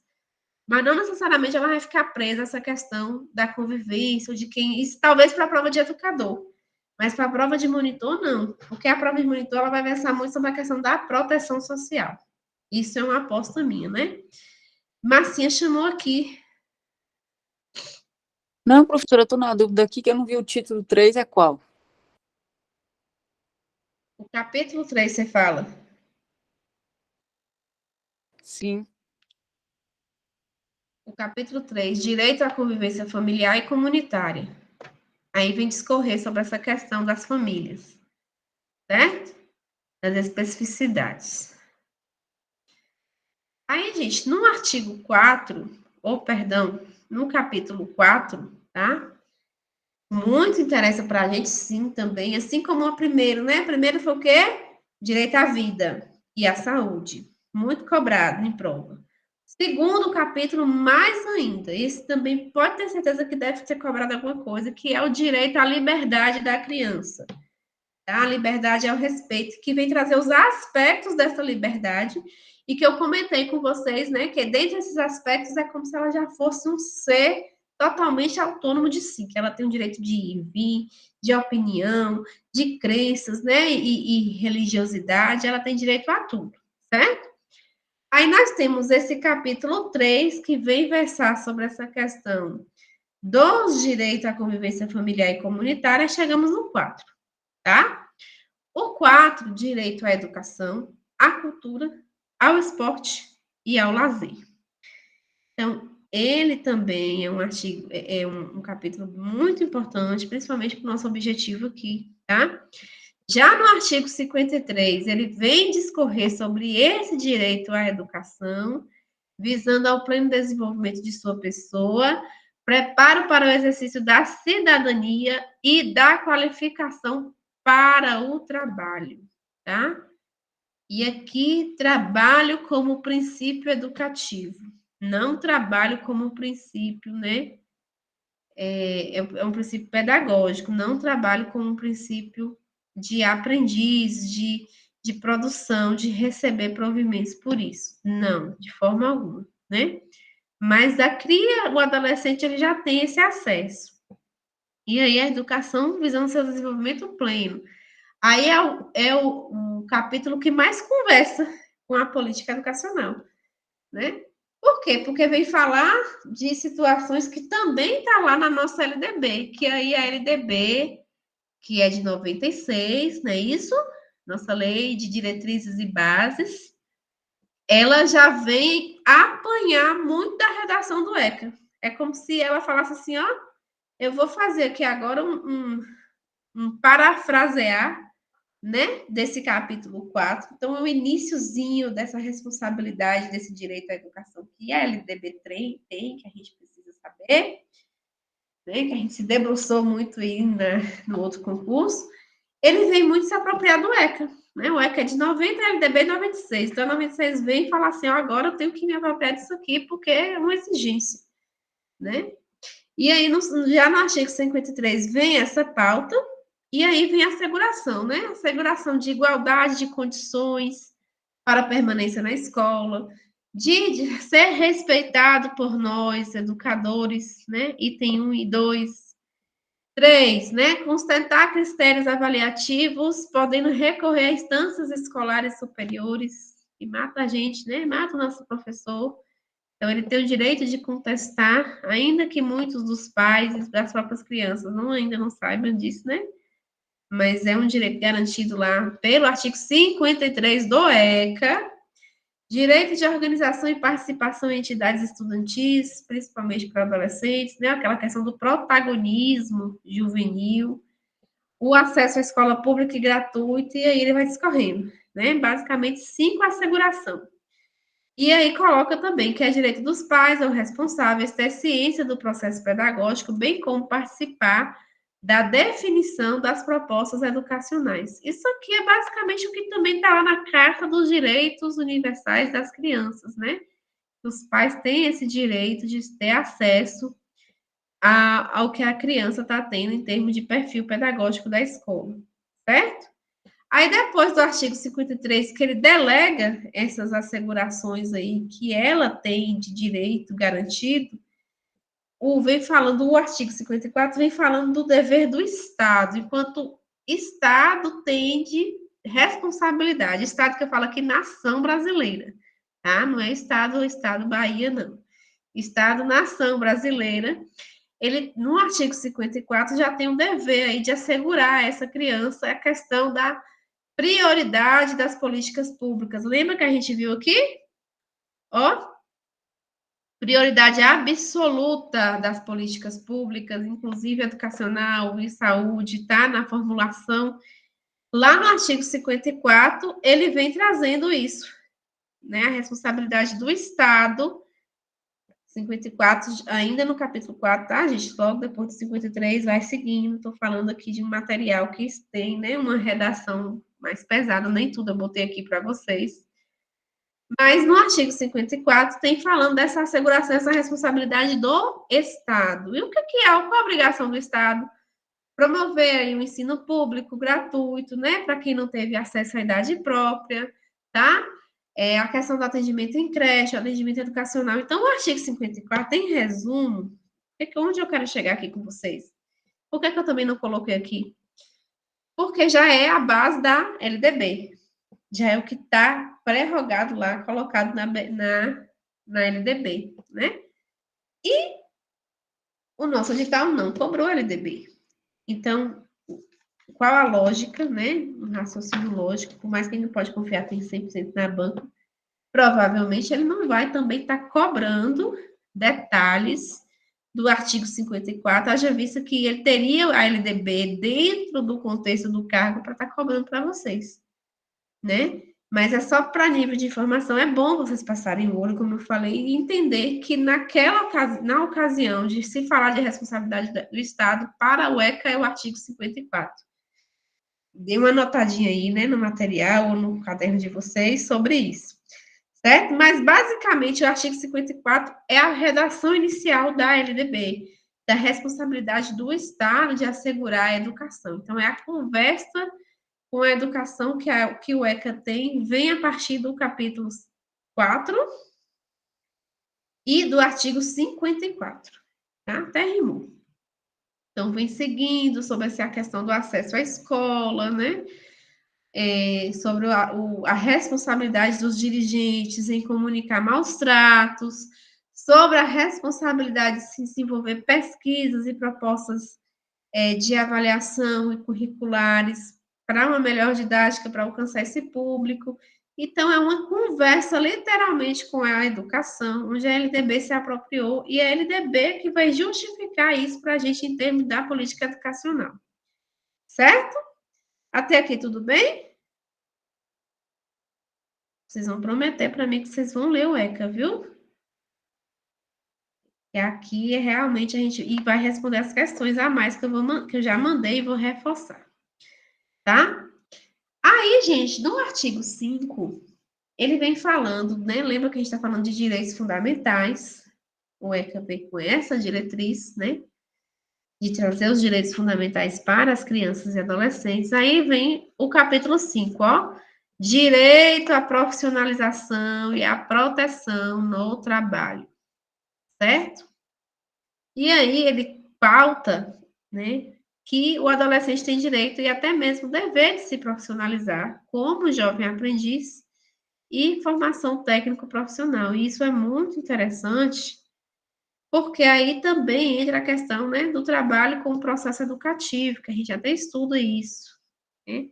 [SPEAKER 1] mas não necessariamente ela vai ficar presa a essa questão da convivência, ou de quem, isso talvez para a prova de educador, mas para a prova de monitor, não, porque a prova de monitor ela vai versar muito sobre a questão da proteção social. Isso é uma aposta minha, né? Marcinha chamou aqui.
[SPEAKER 4] Não, professora, eu estou na dúvida aqui que eu não vi o título 3, é qual?
[SPEAKER 1] O capítulo 3, você fala?
[SPEAKER 4] Sim.
[SPEAKER 1] O capítulo 3, Direito à Convivência Familiar e Comunitária. Aí vem discorrer sobre essa questão das famílias, certo? Das especificidades. Aí, gente, no artigo 4, no capítulo 4, tá? Muito interessa para a gente, sim, também, assim como o primeiro, né? O primeiro foi o quê? Direito à vida e à saúde. Muito cobrado em prova. Segundo capítulo, mais ainda, esse também pode ter certeza que deve ser cobrado alguma coisa, que é o direito à liberdade da criança. A liberdade é o respeito, que vem trazer os aspectos dessa liberdade, e que eu comentei com vocês, né, que dentro desses aspectos é como se ela já fosse um ser totalmente autônomo de si, que ela tem o direito de ir e vir, de opinião, de crenças, né, e religiosidade, ela tem direito a tudo, certo? Aí nós temos esse capítulo 3, que vem versar sobre essa questão dos direitos à convivência familiar e comunitária, chegamos no 4, tá? O 4, direito à educação, à cultura, ao esporte e ao lazer. Então, ele também é um artigo, é um capítulo muito importante, principalmente para o nosso objetivo aqui, tá? Já no artigo 53, ele vem discorrer sobre esse direito à educação, visando ao pleno desenvolvimento de sua pessoa, preparo para o exercício da cidadania e da qualificação para o trabalho, tá? E aqui, trabalho como princípio educativo, não trabalho como princípio, né? É um princípio pedagógico, não trabalho como um princípio de aprendiz, de produção, de receber provimentos por isso. Não, de forma alguma, né? Mas o adolescente ele já tem esse acesso. E aí a educação visando seu desenvolvimento pleno. Aí o capítulo que mais conversa com a política educacional, né? Por quê? Porque vem falar de situações que também está lá na nossa LDB, que aí a LDB, que é de 96, não é isso? Nossa Lei de Diretrizes e Bases, ela já vem apanhar muito da redação do ECA. É como se ela falasse assim, ó, eu vou fazer aqui agora um parafrasear, né, desse capítulo 4. Então, é o iniciozinho dessa responsabilidade desse direito à educação que a LDB tem, que a gente precisa saber, né, que a gente se debruçou muito aí no outro concurso. Ele vem muito se apropriar do ECA, né? O ECA é de 90 e a LDB é 96. Então, a 96 vem e fala assim, ó, agora eu tenho que me apropriar disso aqui, porque é uma exigência, né? E aí, já no artigo 53, vem essa pauta, E aí vem a asseguração, né? Asseguração de igualdade de condições para a permanência na escola, de ser respeitado por nós, educadores, né? Item 1 e 2. 3, né? Constatar critérios avaliativos, podendo recorrer a instâncias escolares superiores, que mata a gente, né? Mata o nosso professor. Então, ele tem o direito de contestar, ainda que muitos dos pais e das próprias crianças ainda não saibam disso, né? Mas é um direito garantido lá pelo artigo 53 do ECA, direito de organização e participação em entidades estudantis, principalmente para adolescentes, né? Aquela questão do protagonismo juvenil, o acesso à escola pública e gratuita, e aí ele vai discorrendo, né? Basicamente, 5, asseguração. E aí coloca também que é direito dos pais ou responsáveis ter ciência do processo pedagógico, bem como participar da definição das propostas educacionais. Isso aqui é basicamente o que também está lá na Carta dos Direitos Universais das Crianças, né? Os pais têm esse direito de ter acesso ao que a criança está tendo em termos de perfil pedagógico da escola, certo? Aí, depois do artigo 53, que ele delega essas assegurações aí que ela tem de direito garantido, vem falando, o artigo 54 vem falando do dever do Estado, enquanto Estado tem de responsabilidade. Estado que eu falo aqui, nação brasileira, tá? Não é Estado Bahia, não. Estado, nação brasileira, ele, no artigo 54, já tem um dever aí de assegurar a essa criança a questão da prioridade das políticas públicas. Lembra que a gente viu aqui? Ó, prioridade absoluta das políticas públicas, inclusive educacional e saúde, tá? Na formulação. Lá no artigo 54, ele vem trazendo isso, né? A responsabilidade do Estado, 54, ainda no capítulo 4, tá, gente? Logo depois do 53, vai seguindo. Estou falando aqui de um material que tem, né, uma redação mais pesada, nem tudo eu botei aqui para vocês. Mas no artigo 54 tem falando dessa asseguração, essa responsabilidade do Estado. E o que é? Qual a obrigação do Estado? Promover aí o ensino público gratuito, né, para quem não teve acesso à idade própria, tá? A questão do atendimento em creche, atendimento educacional. Então, o artigo 54, em resumo, onde eu quero chegar aqui com vocês? Por que eu também não coloquei aqui? Porque já é a base da LDB. Já é o que está prerrogado lá, colocado na LDB, né? E o nosso edital não cobrou LDB. Então, qual a lógica, né? Um raciocínio lógico, por mais que ele não pode confiar tem 100% na banca, provavelmente ele não vai também estar cobrando detalhes do artigo 54, haja vista que ele teria a LDB dentro do contexto do cargo para estar cobrando para vocês, né? Mas é só para nível de informação, é bom vocês passarem o olho, como eu falei, e entender que na ocasião de se falar de responsabilidade do Estado, para o ECA é o artigo 54. Dê uma notadinha aí, né, no material ou no caderno de vocês sobre isso, certo? Mas, basicamente, o artigo 54 é a redação inicial da LDB, da responsabilidade do Estado de assegurar a educação. Então, é a conversa com a educação que o ECA tem, vem a partir do capítulo 4 e do artigo 54, tá? Até rimou. Então, vem seguindo sobre essa questão do acesso à escola, né? Sobre a responsabilidade dos dirigentes em comunicar maus tratos, sobre a responsabilidade de se envolver pesquisas e propostas de avaliação e curriculares para uma melhor didática, para alcançar esse público. Então, é uma conversa, literalmente, com a educação, onde a LDB se apropriou, e é a LDB que vai justificar isso para a gente em termos da política educacional. Certo? Até aqui, tudo bem? Vocês vão prometer para mim que vocês vão ler o ECA, viu? E aqui é realmente a gente e vai responder as questões a mais que eu já mandei e vou reforçar. Tá? Aí, gente, no artigo 5, ele vem falando, né? Lembra que a gente está falando de direitos fundamentais? O ECA vem com essa diretriz, né? de trazer os direitos fundamentais para as crianças e adolescentes, aí vem o capítulo 5, ó, direito à profissionalização e à proteção no trabalho, certo? E aí ele pauta, né, que o adolescente tem direito e até mesmo dever de se profissionalizar como jovem aprendiz e formação técnico-profissional. E isso é muito interessante, porque aí também entra a questão, né, do trabalho com o processo educativo, que a gente até estuda isso, né,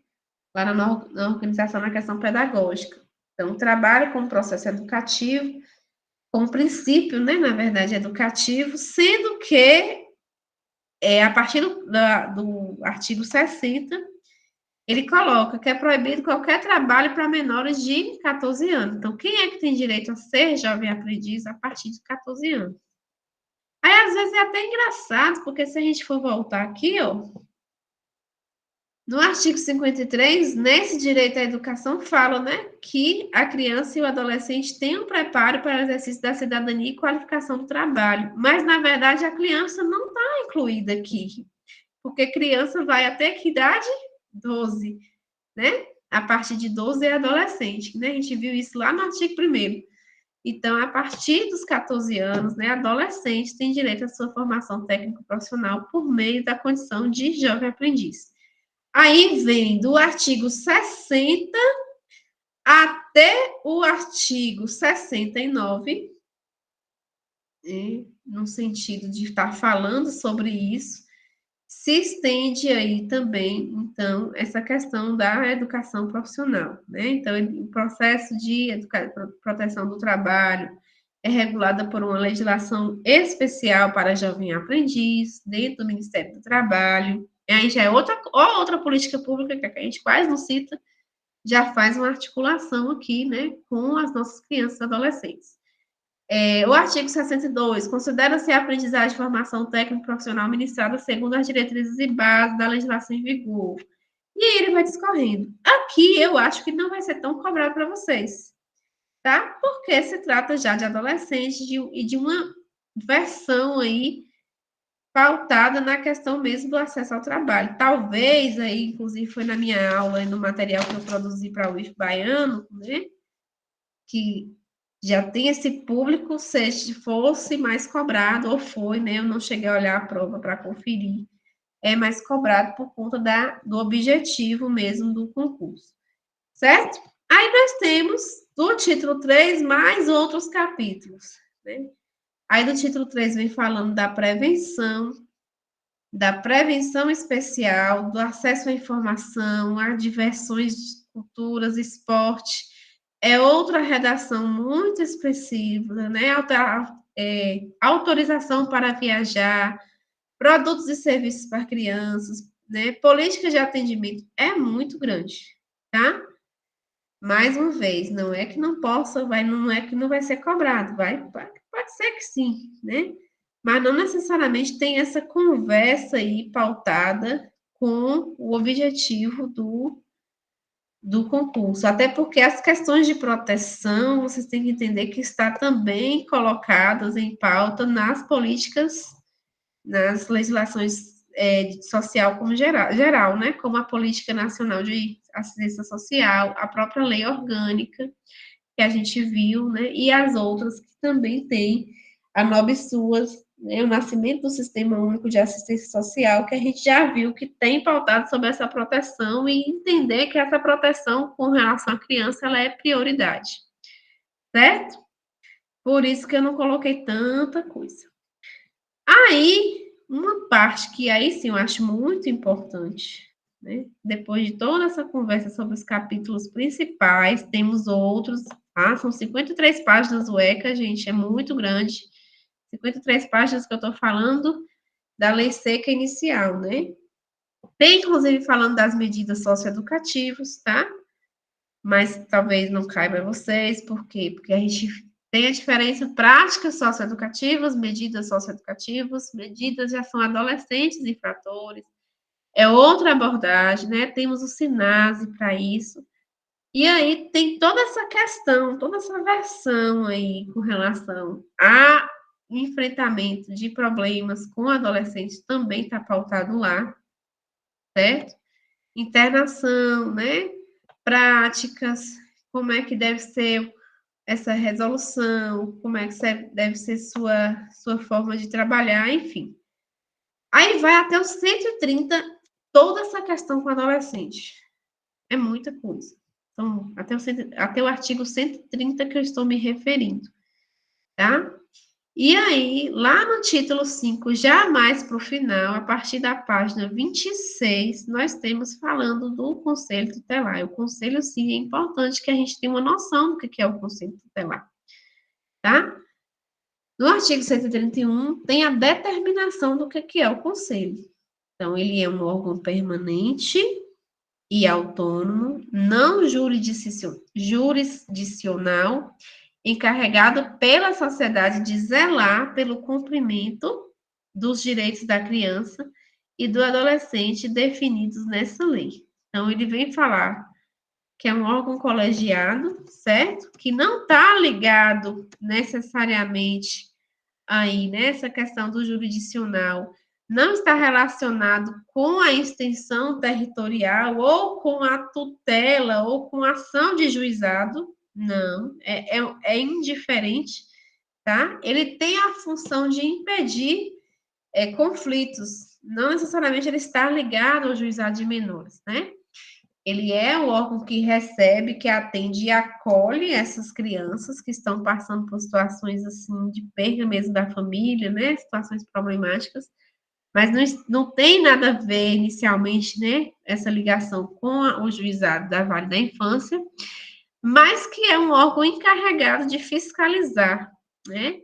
[SPEAKER 1] lá na organização na questão pedagógica. Então, o trabalho com o processo educativo, com o princípio, né, na verdade, educativo, sendo que, a partir do artigo 60, ele coloca que é proibido qualquer trabalho para menores de 14 anos. Então, quem é que tem direito a ser jovem aprendiz a partir de 14 anos? Aí, às vezes, é até engraçado, porque se a gente for voltar aqui, ó, no artigo 53, nesse direito à educação, fala, né, que a criança e o adolescente têm um preparo para o exercício da cidadania e qualificação do trabalho. Mas, na verdade, a criança não está incluída aqui, porque criança vai até que idade? 12, né? A partir de 12 é adolescente, né? A gente viu isso lá no artigo 1º. Então, a partir dos 14 anos, né, adolescente tem direito à sua formação técnico-profissional por meio da condição de jovem aprendiz. Aí vem do artigo 60 até o artigo 69, no sentido de estar falando sobre isso, se estende aí também, então, essa questão da educação profissional, né? Então, o processo de proteção do trabalho é regulada por uma legislação especial para jovem aprendiz, dentro do Ministério do Trabalho. E aí já é outra política pública que a gente quase não cita, já faz uma articulação aqui, né, com as nossas crianças e adolescentes. O artigo 62, considera-se a aprendizagem e formação técnico-profissional ministrada segundo as diretrizes e bases da legislação em vigor. E aí ele vai discorrendo. Aqui eu acho que não vai ser tão cobrado para vocês, tá? Porque se trata já de adolescentes e de uma versão aí pautada na questão mesmo do acesso ao trabalho. Talvez aí, inclusive foi na minha aula e no material que eu produzi para o IF Baiano, né? Que já tem esse público, se fosse mais cobrado, ou foi, né? Eu não cheguei a olhar a prova para conferir. É mais cobrado por conta do objetivo mesmo do concurso, certo? Aí nós temos do título 3 mais outros capítulos, né? Aí do título 3 vem falando da prevenção especial, do acesso à informação, a diversões, culturas, esporte. É outra redação muito expressiva, né? Autorização para viajar, produtos e serviços para crianças, né? Política de atendimento é muito grande, tá? Mais uma vez, não é que não possa, não é que não vai ser cobrado, pode ser que sim, né? Mas não necessariamente tem essa conversa aí pautada com o objetivo do concurso, até porque as questões de proteção, vocês têm que entender que está também colocadas em pauta nas políticas, nas legislações social como geral, né, como a Política Nacional de Assistência Social, a própria lei orgânica, que a gente viu, né, e as outras que também tem a NOBSUAS, né, o nascimento do Sistema Único de Assistência Social, que a gente já viu que tem pautado sobre essa proteção e entender que essa proteção com relação à criança, ela é prioridade, certo? Por isso que eu não coloquei tanta coisa. Aí, uma parte que aí sim eu acho muito importante, né? Depois de toda essa conversa sobre os capítulos principais, temos outros, tá? São 53 páginas do ECA, gente, é muito grande. 53 páginas que eu estou falando da lei seca inicial, né? Tem, inclusive, falando das medidas socioeducativas, tá? Mas talvez não caiba a vocês, por quê? Porque a gente tem a diferença práticas socioeducativas, medidas já são adolescentes infratores, é outra abordagem, né? Temos o SINASE para isso. E aí tem toda essa questão, toda essa versão aí com relação a enfrentamento de problemas com adolescentes também está pautado lá, certo? Internação, né? Práticas, como é que deve ser essa resolução, como é que deve ser sua forma de trabalhar, enfim. Aí vai até os 130, toda essa questão com adolescente. É muita coisa. Então, até o artigo 130 que eu estou me referindo, tá? E aí, lá no título 5, já mais para o final, a partir da página 26, nós temos falando do Conselho Tutelar. O Conselho, sim, é importante que a gente tenha uma noção do que é o Conselho Tutelar, tá? No artigo 131, tem a determinação do que é o Conselho. Então, ele é um órgão permanente e autônomo, não jurisdicional, encarregado pela sociedade de zelar pelo cumprimento dos direitos da criança e do adolescente definidos nessa lei. Então, ele vem falar que é um órgão colegiado, certo? Que não está ligado necessariamente aí, nessa questão do jurisdicional, não está relacionado com a extensão territorial ou com a tutela ou com a ação de juizado, não, é indiferente, tá? Ele tem a função de impedir conflitos, não necessariamente ele está ligado ao juizado de menores, né? Ele é o órgão que recebe, que atende e acolhe essas crianças que estão passando por situações assim de perda mesmo da família, né? Situações problemáticas, mas não tem nada a ver inicialmente, né? Essa ligação com o juizado da Vara da Infância, mas que é um órgão encarregado de fiscalizar, né?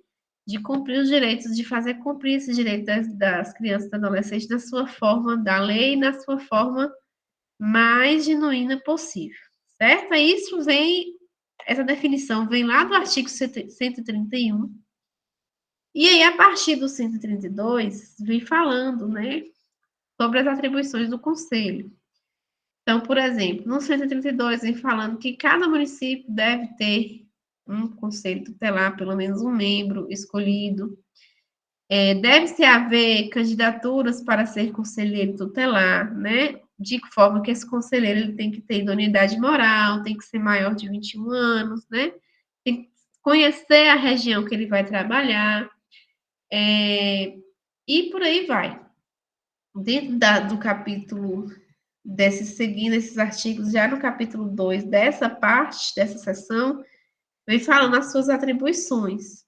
[SPEAKER 1] De cumprir os direitos, de fazer cumprir esses direitos das crianças e adolescentes na sua forma da lei, na sua forma mais genuína possível, certo? Essa definição vem lá do artigo 131, e aí, a partir do 132, vem falando, né, sobre as atribuições do Conselho. Então, por exemplo, no 132, vem falando que cada município deve ter um conselho tutelar, pelo menos um membro escolhido. Deve-se haver candidaturas para ser conselheiro tutelar, né? De forma que esse conselheiro ele tem que ter idoneidade moral, tem que ser maior de 21 anos, né? Tem que conhecer a região que ele vai trabalhar, e por aí vai. Dentro do capítulo, seguindo esses artigos, já no capítulo 2 dessa parte, dessa seção, vem falando as suas atribuições.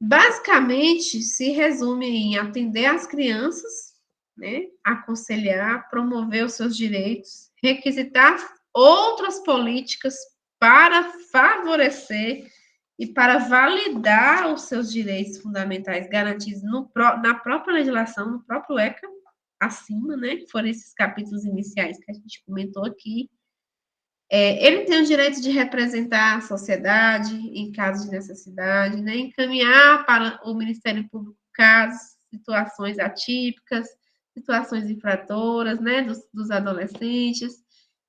[SPEAKER 1] Basicamente, se resume em atender às crianças, né, aconselhar, promover os seus direitos, requisitar outras políticas para favorecer e para validar os seus direitos fundamentais garantidos na própria legislação, no próprio ECA, acima, né, que foram esses capítulos iniciais que a gente comentou aqui. Ele tem o direito de representar a sociedade em casos de necessidade, né? Encaminhar para o Ministério Público casos, situações atípicas, situações infratoras, né? Dos adolescentes.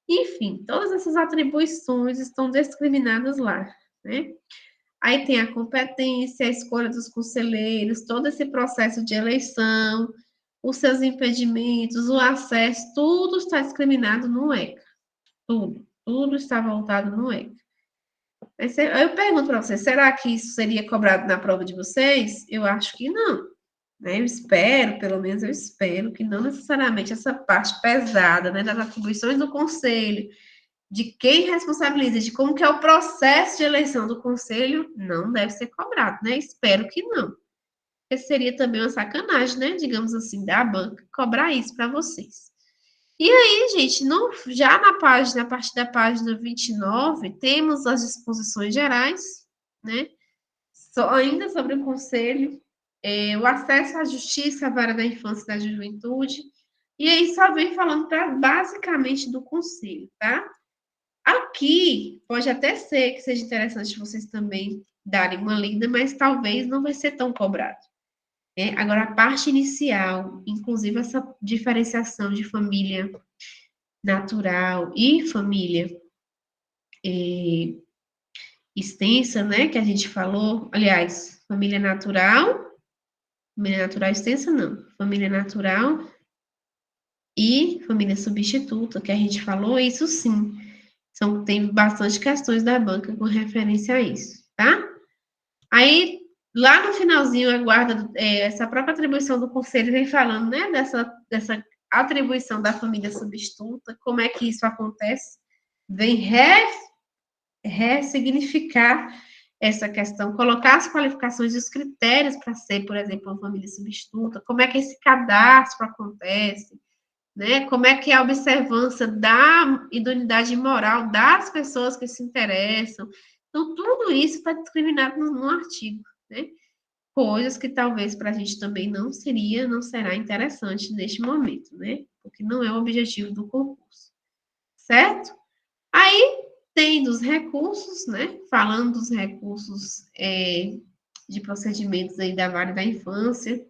[SPEAKER 1] Enfim, todas essas atribuições estão discriminadas lá, né? Aí tem a competência, a escolha dos conselheiros, todo esse processo de eleição, os seus impedimentos, o acesso, tudo está discriminado no ECA. Tudo está voltado no ECA. Eu pergunto para vocês, será que isso seria cobrado na prova de vocês? Eu acho que não. Né? Eu espero, pelo menos eu espero, que não necessariamente essa parte pesada, né, das atribuições do conselho, de quem responsabiliza, de como que é o processo de eleição do conselho, não deve ser cobrado, né? Espero que não. Porque seria também uma sacanagem, né? Digamos assim, da banca, cobrar isso para vocês. E aí, gente, já a partir da página 29, temos as disposições gerais, né? Ainda sobre o conselho, o acesso à justiça, à vara da infância e da juventude, e aí só vem falando basicamente do conselho, tá? Aqui, pode até ser que seja interessante vocês também darem uma lida, mas talvez não vai ser tão cobrado. Agora, a parte inicial, inclusive essa diferenciação de família natural e família extensa, né, que a gente falou, aliás, família natural Família natural extensa, não. Família natural e família substituta, que a gente falou, isso sim. Tem bastante questões da banca com referência a isso, tá? Aí, lá no finalzinho, essa própria atribuição do conselho vem falando, né, dessa atribuição da família substituta, como é que isso acontece, vem ressignificar essa questão, colocar as qualificações e os critérios para ser, por exemplo, uma família substituta, como é que esse cadastro acontece, né? Como é que é a observância da idoneidade moral das pessoas que se interessam. Então, tudo isso está discriminado no artigo, né? Coisas que talvez para a gente também não será interessante neste momento, né? Porque não é o objetivo do concurso, certo? Aí tem dos recursos, né? Falando dos recursos de procedimentos aí da vara da infância,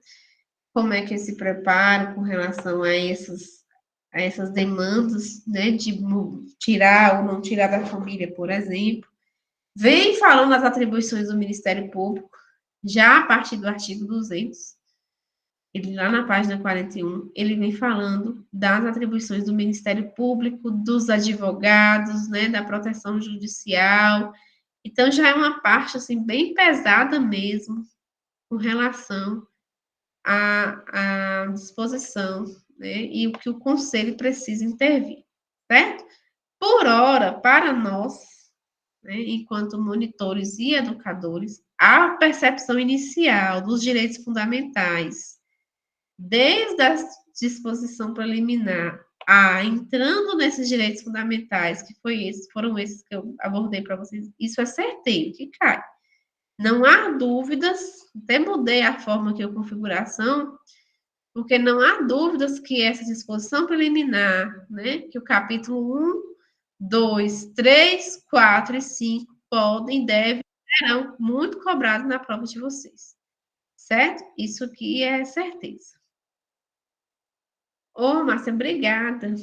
[SPEAKER 1] como é que se prepara com relação a essas demandas, né? De tirar ou não tirar da família, por exemplo. Vem falando das atribuições do Ministério Público, já a partir do artigo 200, ele lá na página 41, ele vem falando das atribuições do Ministério Público, dos advogados, né, da proteção judicial. Então, já é uma parte, assim, bem pesada mesmo, com relação à disposição, né, e o que o Conselho precisa intervir, certo? Por hora, para nós, né, enquanto monitores e educadores, a percepção inicial dos direitos fundamentais, desde a disposição preliminar entrando nesses direitos fundamentais, que foram esses que eu abordei para vocês, isso é certeiro que cai. Não há dúvidas, até mudei a forma que eu configuração, porque não há dúvidas que essa disposição preliminar, né, que o capítulo 1, 2, 3, 4 e 5 serão muito cobrados na prova de vocês, certo? Isso aqui é certeza. Ô, Márcia, obrigada.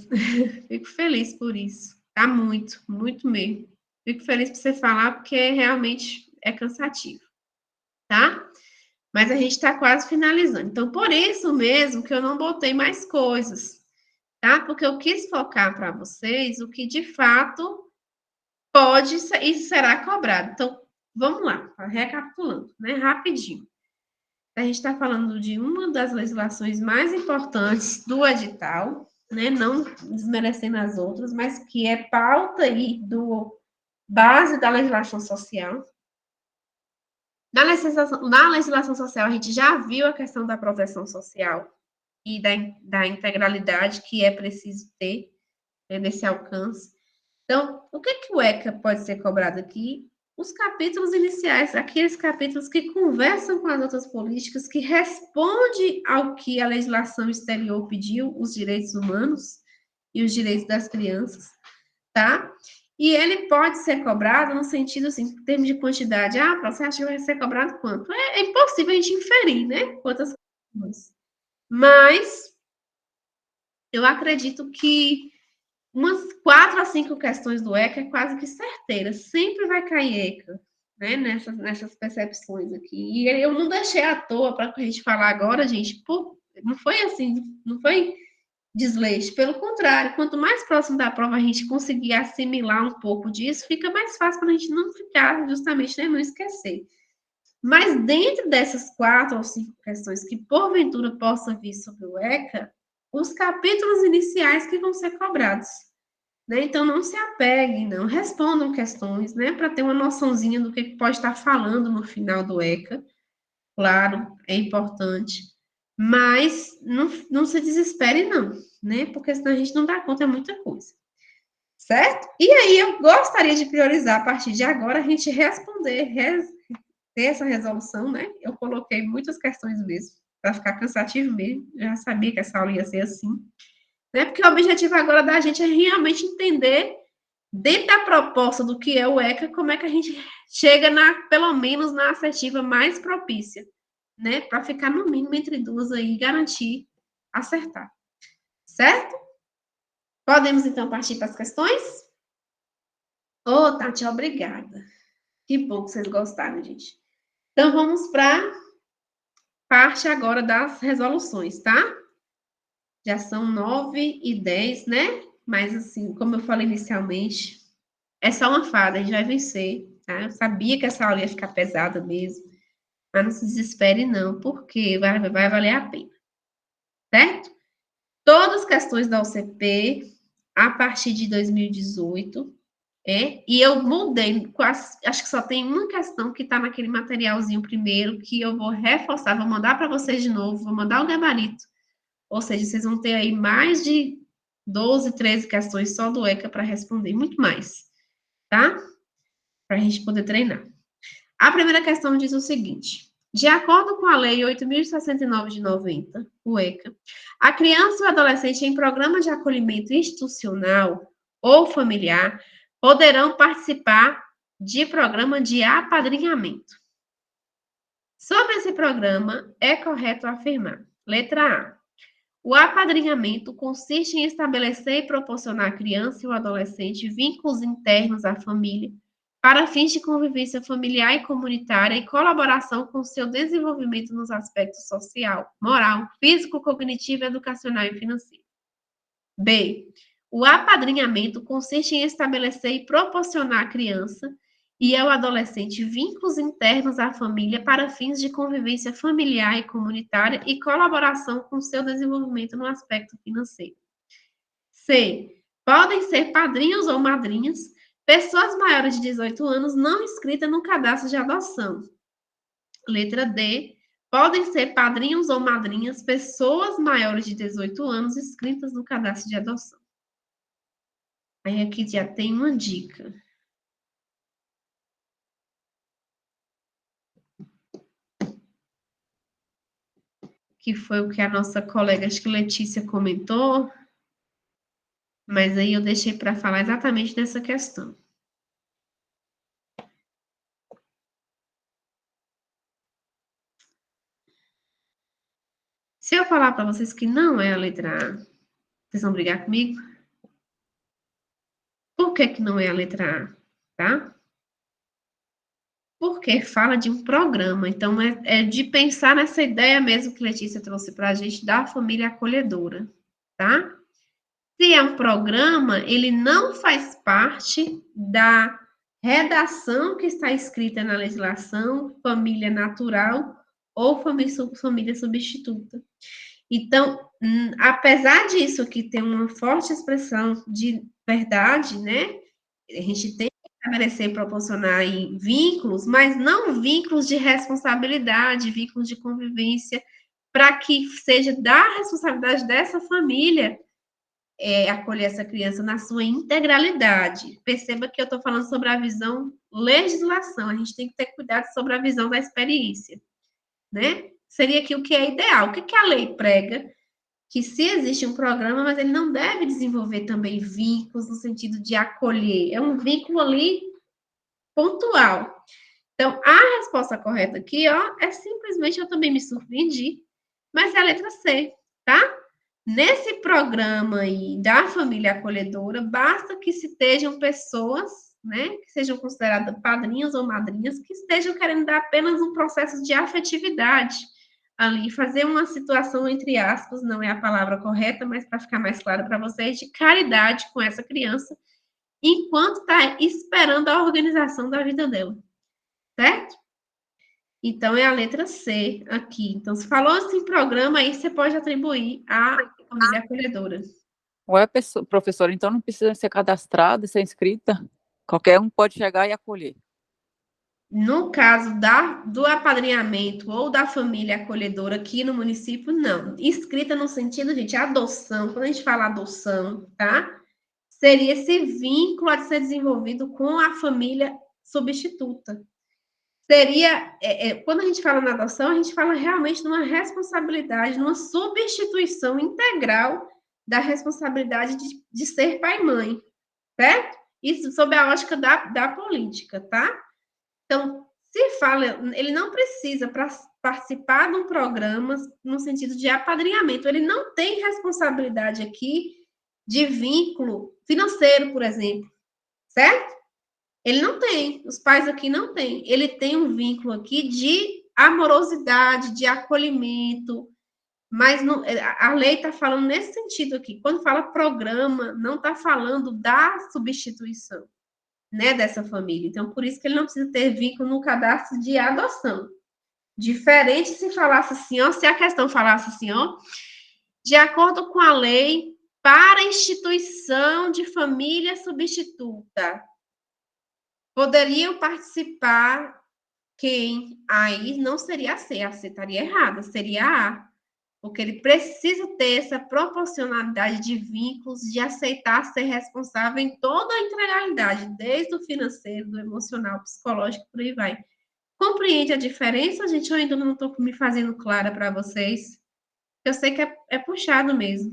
[SPEAKER 1] Fico feliz por isso. Tá muito, muito mesmo. Fico feliz por você falar, porque realmente é cansativo, tá? Mas a gente está quase finalizando. Então, por isso mesmo que eu não botei mais coisas, tá? Porque eu quis focar para vocês o que de fato pode e será cobrado. Então, vamos lá, recapitulando, né? Rapidinho. A gente está falando de uma das legislações mais importantes do edital, né? Não desmerecendo as outras, mas que é pauta aí do base da legislação social. Na legislação social, a gente já viu a questão da proteção social e da integralidade que é preciso ter, né, nesse alcance. Então, o que o ECA pode ser cobrado aqui? Os capítulos iniciais, aqueles capítulos que conversam com as outras políticas, que respondem ao que a legislação exterior pediu, os direitos humanos e os direitos das crianças, tá? E ele pode ser cobrado no sentido, assim, em termos de quantidade. Você acha que vai ser cobrado quanto? É impossível a gente inferir, né? Quantas coisas. Mas eu acredito que umas 4 a 5 questões do ECA é quase que certeira. Sempre vai cair ECA, né? Nessas percepções aqui. E eu não deixei à toa para a gente falar agora, gente. Pô, não foi assim, não foi desleixo. Pelo contrário, quanto mais próximo da prova a gente conseguir assimilar um pouco disso, fica mais fácil para a gente não ficar, justamente, né, não esquecer. Mas dentro dessas 4 ou 5 questões que porventura possa vir sobre o ECA, os capítulos iniciais que vão ser cobrados, né? Então não se apeguem, não respondam questões, né, para ter uma noçãozinha do que pode estar falando no final do ECA. Claro, é importante, mas não se desespere, não, né? Porque senão a gente não dá conta, é muita coisa. Certo? E aí eu gostaria de priorizar, a partir de agora, a gente responder, ter essa resolução, né? Eu coloquei muitas questões mesmo, para ficar cansativo mesmo. Eu já sabia que essa aula ia ser assim, né? Porque o objetivo agora da gente é realmente entender, dentro da proposta do que é o ECA, como é que a gente chega, pelo menos, na assertiva mais propícia, né? Para ficar no mínimo entre duas aí e garantir acertar. Certo? Podemos, então, partir para as questões? Ô, Tati, obrigada. Que bom que vocês gostaram, gente. Então, vamos para parte agora das resoluções, tá? Já são 9h10, né? Mas, assim, como eu falei inicialmente, é só uma fada, a gente vai vencer, tá? Eu sabia que essa aula ia ficar pesada mesmo, mas não se desespere não, porque vai valer a pena, certo? Todas as questões da OCP, a partir de 2018, e eu mudei, acho que só tem uma questão que está naquele materialzinho primeiro, que eu vou reforçar, vou mandar para vocês de novo, vou mandar o gabarito, ou seja, vocês vão ter aí mais de 12, 13 questões só do ECA para responder, muito mais, tá? Para a gente poder treinar. A primeira questão diz o seguinte: de acordo com a Lei 8.069 de 90, o ECA, a criança e o adolescente em programa de acolhimento institucional ou familiar poderão participar de programa de apadrinhamento. Sobre esse programa, é correto afirmar: letra A. O apadrinhamento consiste em estabelecer e proporcionar à criança e ao adolescente vínculos internos à família para fins de convivência familiar e comunitária e colaboração com seu desenvolvimento nos aspectos social, moral, físico, cognitivo, educacional e financeiro. B. O apadrinhamento consiste em estabelecer e proporcionar à criança e ao adolescente vínculos internos à família para fins de convivência familiar e comunitária e colaboração com seu desenvolvimento no aspecto financeiro. C. Podem ser padrinhos ou madrinhas pessoas maiores de 18 anos não inscritas no cadastro de adoção. Letra D. Podem ser padrinhos ou madrinhas pessoas maiores de 18 anos inscritas no cadastro de adoção. Aí aqui já tem uma dica. Que foi o que a nossa colega, acho que Letícia, comentou. Mas aí eu deixei para falar exatamente dessa questão. Se eu falar para vocês que não é a letra A, vocês vão brigar comigo? Por que não é a letra A, tá? Porque fala de um programa, então é de pensar nessa ideia mesmo que Letícia trouxe para a gente da família acolhedora, tá? Se é um programa, ele não faz parte da redação que está escrita na legislação, família natural ou família substituta. Então, apesar disso aqui ter uma forte expressão de verdade, né? A gente tem que estabelecer e proporcionar aí vínculos, mas não vínculos de responsabilidade, vínculos de convivência, para que seja da responsabilidade dessa família acolher essa criança na sua integralidade. Perceba que eu estou falando sobre a visão legislação, a gente tem que ter cuidado sobre a visão da experiência, né? Seria aqui o que é ideal. O que a lei prega? Que se existe um programa, mas ele não deve desenvolver também vínculos no sentido de acolher. É um vínculo ali pontual. Então, a resposta correta aqui, ó, é simplesmente eu também me surpreendi, mas é a letra C, tá? Nesse programa aí da família acolhedora, basta que se estejam pessoas, né, que sejam consideradas padrinhos ou madrinhas, que estejam querendo dar apenas um processo de afetividade ali, fazer uma situação, entre aspas, não é a palavra correta, mas para ficar mais claro para vocês, de caridade com essa criança, enquanto está esperando a organização da vida dela, certo? Então, é a letra C aqui. Então, se falou assim programa, aí você pode atribuir à família acolhedora.
[SPEAKER 4] Ué, professora, então não precisa ser cadastrada, ser inscrita? Qualquer um pode chegar e acolher.
[SPEAKER 1] No caso do apadrinhamento ou da família acolhedora aqui no município, não. Inscrita no sentido, gente, adoção. Quando a gente fala adoção, tá? Seria esse vínculo a ser desenvolvido com a família substituta. Seria, quando a gente fala na adoção, a gente fala realmente numa responsabilidade, numa substituição integral da responsabilidade de ser pai e mãe, certo? Isso sob a ótica da política, tá? Então, se fala, ele não precisa participar de um programa no sentido de apadrinhamento, ele não tem responsabilidade aqui de vínculo financeiro, por exemplo, certo? Ele não tem, os pais aqui não têm. Ele tem um vínculo aqui de amorosidade, de acolhimento, mas a lei está falando nesse sentido aqui. Quando fala programa, não está falando da substituição, né, dessa família. Então, por isso que ele não precisa ter vínculo no cadastro de adoção. Diferente se falasse assim, ó, se a questão falasse assim, ó, de acordo com a lei, para a instituição de família substituta, poderiam participar quem? Aí não seria a C estaria errada, seria a A. Porque ele precisa ter essa proporcionalidade de vínculos, de aceitar ser responsável em toda a integralidade, desde o financeiro, do emocional, psicológico, por aí vai. Compreende a diferença, gente? Eu ainda não estou me fazendo clara para vocês. Eu sei que é puxado mesmo.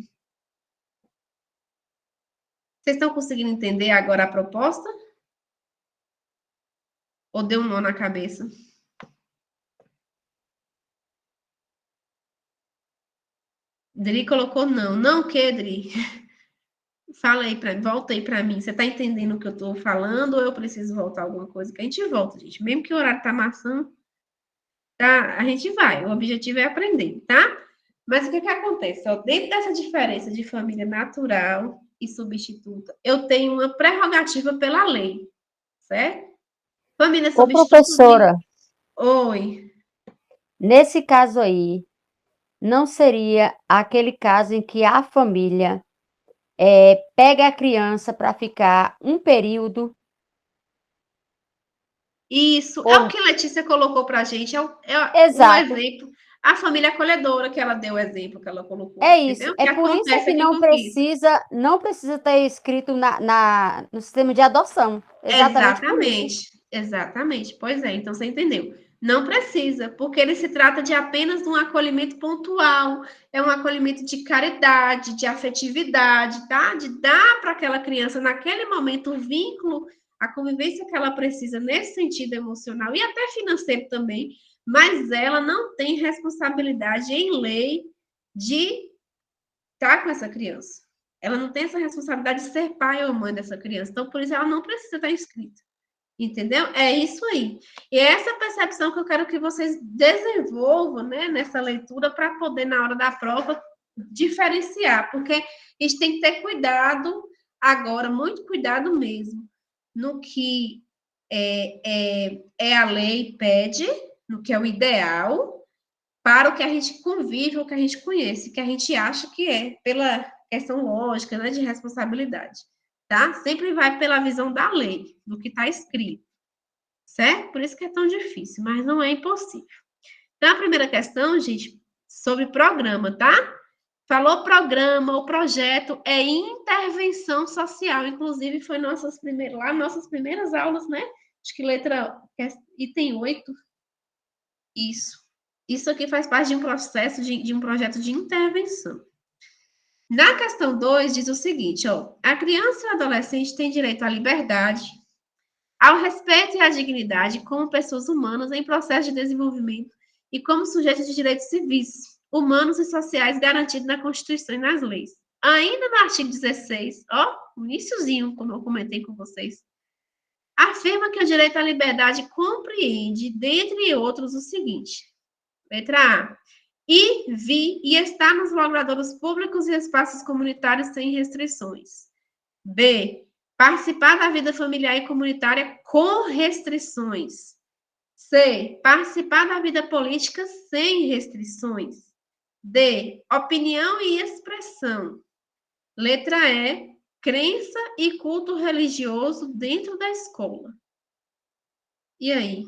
[SPEAKER 1] Vocês estão conseguindo entender agora a proposta? Ou deu um nó na cabeça? Dri colocou não. Não o quê, Dri? Fala aí, volta aí para mim. Você está entendendo o que eu estou falando ou eu preciso voltar alguma coisa? Que a gente volta, gente. Mesmo que o horário tá amassando, tá? A gente vai. O objetivo é aprender, tá? Mas o que acontece? Ó, dentro dessa diferença de família natural e substituta, eu tenho uma prerrogativa pela lei, certo? Família
[SPEAKER 5] Ô,
[SPEAKER 1] substituta...
[SPEAKER 5] professora,
[SPEAKER 1] Oi.
[SPEAKER 5] nesse caso aí, não seria aquele caso em que a família pega a criança para ficar um período?
[SPEAKER 1] Isso, é o que a Letícia colocou para a gente, é o
[SPEAKER 5] Exato.
[SPEAKER 1] exemplo, a família acolhedora que ela deu o exemplo que ela colocou.
[SPEAKER 5] É isso.
[SPEAKER 1] Entendeu?
[SPEAKER 5] É
[SPEAKER 1] Que
[SPEAKER 5] por isso
[SPEAKER 1] acontece
[SPEAKER 5] que
[SPEAKER 1] aqui
[SPEAKER 5] não
[SPEAKER 1] com Kisa.
[SPEAKER 5] precisa ter escrito no sistema de adoção. Exatamente por isso.
[SPEAKER 1] Exatamente. Pois é, então você entendeu. Não precisa, porque ele se trata de apenas um acolhimento pontual, é um acolhimento de caridade, de afetividade, tá? De dar para aquela criança, naquele momento, o vínculo, a convivência que ela precisa nesse sentido emocional e até financeiro também, mas ela não tem responsabilidade em lei de estar com essa criança. Ela não tem essa responsabilidade de ser pai ou mãe dessa criança. Então, por isso, ela não precisa estar inscrita. Entendeu? É isso aí. E é essa percepção que eu quero que vocês desenvolvam, né, nessa leitura, para poder, na hora da prova, diferenciar. Porque a gente tem que ter cuidado agora, muito cuidado mesmo, no que a lei pede, no que é o ideal, para o que a gente convive, o que a gente conhece, que a gente acha que é, pela questão lógica, né, de responsabilidade, tá? Sempre vai pela visão da lei, do que está escrito, certo? Por isso que é tão difícil, mas não é impossível. Então, a primeira questão, gente, sobre programa, tá? Falou programa, o projeto é intervenção social, inclusive foi nossas primeiras aulas, né? Acho que item 8, Isso aqui faz parte de um processo, de um projeto de intervenção. Na questão 2, diz o seguinte, ó, a criança e o adolescente têm direito à liberdade, ao respeito e à dignidade como pessoas humanas em processo de desenvolvimento e como sujeitos de direitos civis, humanos e sociais garantidos na Constituição e nas leis. Ainda no artigo 16, ó, o iniciozinho, como eu comentei com vocês, afirma que o direito à liberdade compreende, dentre outros, o seguinte: letra A. Ir, vir e estar nos logradouros públicos e espaços comunitários sem restrições. B. Participar da vida familiar e comunitária com restrições. C. Participar da vida política sem restrições. D. Opinião e expressão. Letra E. Crença e culto religioso dentro da escola. E aí?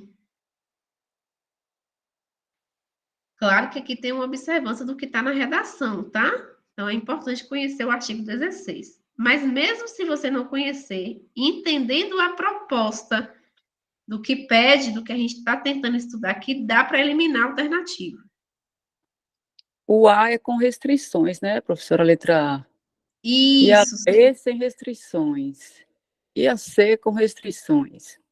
[SPEAKER 1] Claro que aqui tem uma observância do que está na redação, tá? Então, é importante conhecer o artigo 16. Mas mesmo se você não conhecer, entendendo a proposta do que pede, do que a gente está tentando estudar aqui, dá para eliminar a alternativa.
[SPEAKER 4] O A é com restrições, né, professora? Letra A. E a
[SPEAKER 1] Isso.
[SPEAKER 4] B sem restrições. E a C com restrições.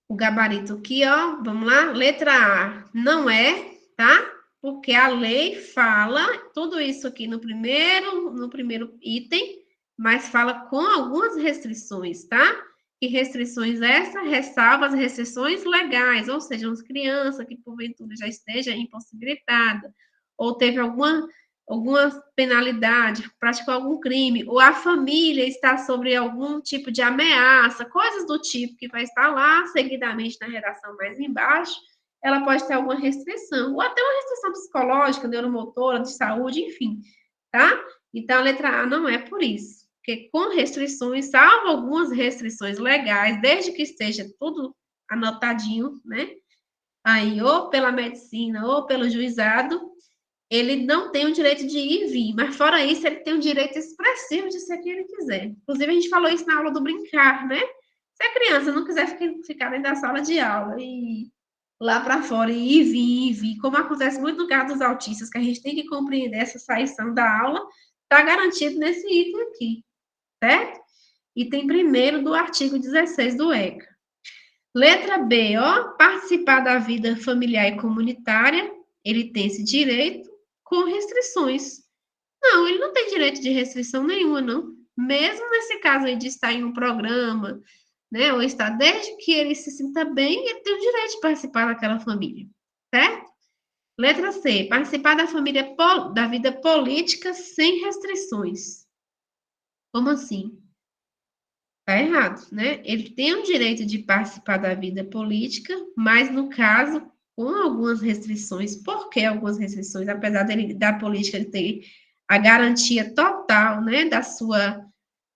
[SPEAKER 1] O gabarito aqui, ó, vamos lá. Letra A não é, tá? Porque a lei fala tudo isso aqui no primeiro item, mas fala com algumas restrições, tá? que restrições essas ressalvam as restrições legais, ou seja, uma criança que porventura já esteja impossibilitada, ou teve alguma penalidade, praticou algum crime, ou a família está sobre algum tipo de ameaça, coisas do tipo que vai estar lá seguidamente na redação mais embaixo, ela pode ter alguma restrição, ou até uma restrição psicológica, neuromotora, de saúde, enfim, tá? Então, a letra A não é por isso, porque com restrições, salvo algumas restrições legais, desde que esteja tudo anotadinho, né? Aí, ou pela medicina, ou pelo juizado, ele não tem o direito de ir e vir, mas fora isso, ele tem o direito expressivo de ser quem ele quiser. Inclusive, a gente falou isso na aula do brincar, né? Se a criança não quiser ficar dentro da sala de aula e lá para fora e ir e vir, como acontece muito no caso dos autistas, que a gente tem que compreender essa saição da aula, está garantido nesse item aqui, certo? Item primeiro do artigo 16 do ECA. Letra B, ó, participar da vida familiar e comunitária, ele tem esse direito com restrições. Não, ele não tem direito de restrição nenhuma, não. Mesmo nesse caso aí de estar em um programa, né, ou estar desde que ele se sinta bem, ele tem o direito de participar daquela família, certo? Letra C, participar da família, da vida política sem restrições. Como assim? Tá errado, né? Ele tem o direito de participar da vida política, mas no caso, com algumas restrições. Por que algumas restrições? Apesar dele, da política ele ter a garantia total, né,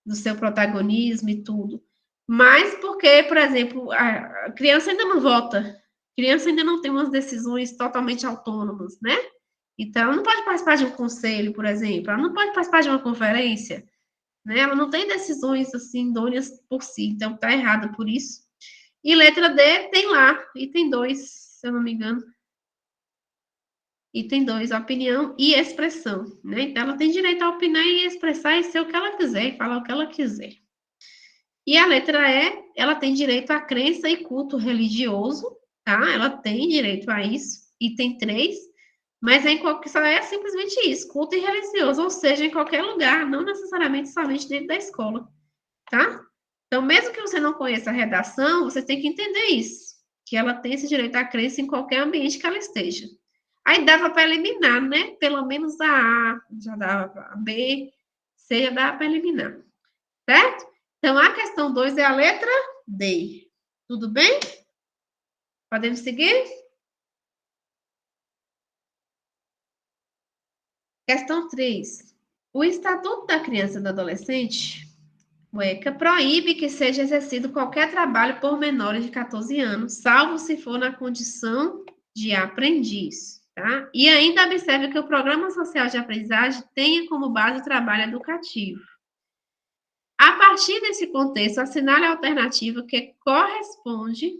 [SPEAKER 1] do seu protagonismo e tudo. Mas porque, por exemplo, a criança ainda não vota, a criança ainda não tem umas decisões totalmente autônomas, né? Então, ela não pode participar de um conselho, por exemplo, ela não pode participar de uma conferência, né? Ela não tem decisões assim idôneas por si, então tá errada por isso. E letra D tem lá, item 2, se eu não me engano. Item 2, opinião e expressão, né? Então ela tem direito a opinar e expressar e ser o que ela quiser, e falar o que ela quiser. E a letra E, ela tem direito à crença e culto religioso, tá? Ela tem direito a isso. Item 3, mas só é simplesmente isso, culto e religioso, ou seja, em qualquer lugar, não necessariamente somente dentro da escola, tá? Então, mesmo que você não conheça a redação, você tem que entender isso, que ela tem esse direito à crença em qualquer ambiente que ela esteja. Aí dava para eliminar, né? Pelo menos a já dava para a B, C já dava para eliminar, certo? Então, a questão 2 é a letra D. Tudo bem? Podemos seguir? Questão 3. O Estatuto da Criança e do Adolescente, o ECA, proíbe que seja exercido qualquer trabalho por menores de 14 anos, salvo se for na condição de aprendiz, tá? E ainda observe que o Programa Social de Aprendizagem tenha como base o trabalho educativo. A partir desse contexto, assinale a alternativa que corresponde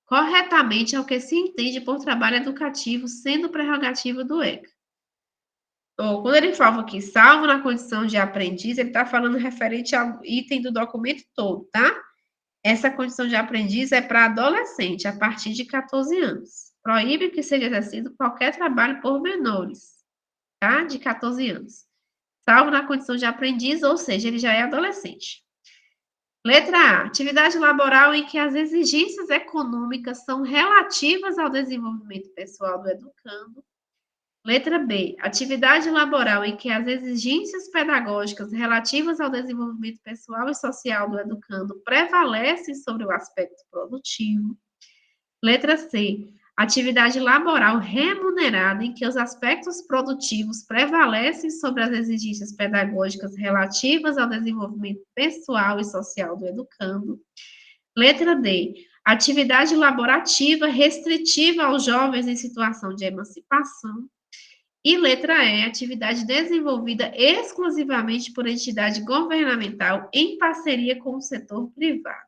[SPEAKER 1] corretamente ao que se entende por trabalho educativo, sendo prerrogativa do ECA. Ou, quando ele fala aqui, salvo na condição de aprendiz, ele está falando referente ao item do documento todo, tá? Essa condição de aprendiz é para adolescente, a partir de 14 anos. Proíbe que seja exercido qualquer trabalho por menores, tá? De 14 anos. Salvo na condição de aprendiz, ou seja, ele já é adolescente. Letra A, atividade laboral em que as exigências econômicas são relativas ao desenvolvimento pessoal do educando. Letra B, atividade laboral em que as exigências pedagógicas relativas ao desenvolvimento pessoal e social do educando prevalecem sobre o aspecto produtivo. Letra C, atividade laboral remunerada em que os aspectos produtivos prevalecem sobre as exigências pedagógicas relativas ao desenvolvimento pessoal e social do educando. Letra D, atividade laborativa restritiva aos jovens em situação de emancipação. E letra E, atividade desenvolvida exclusivamente por entidade governamental em parceria com o setor privado.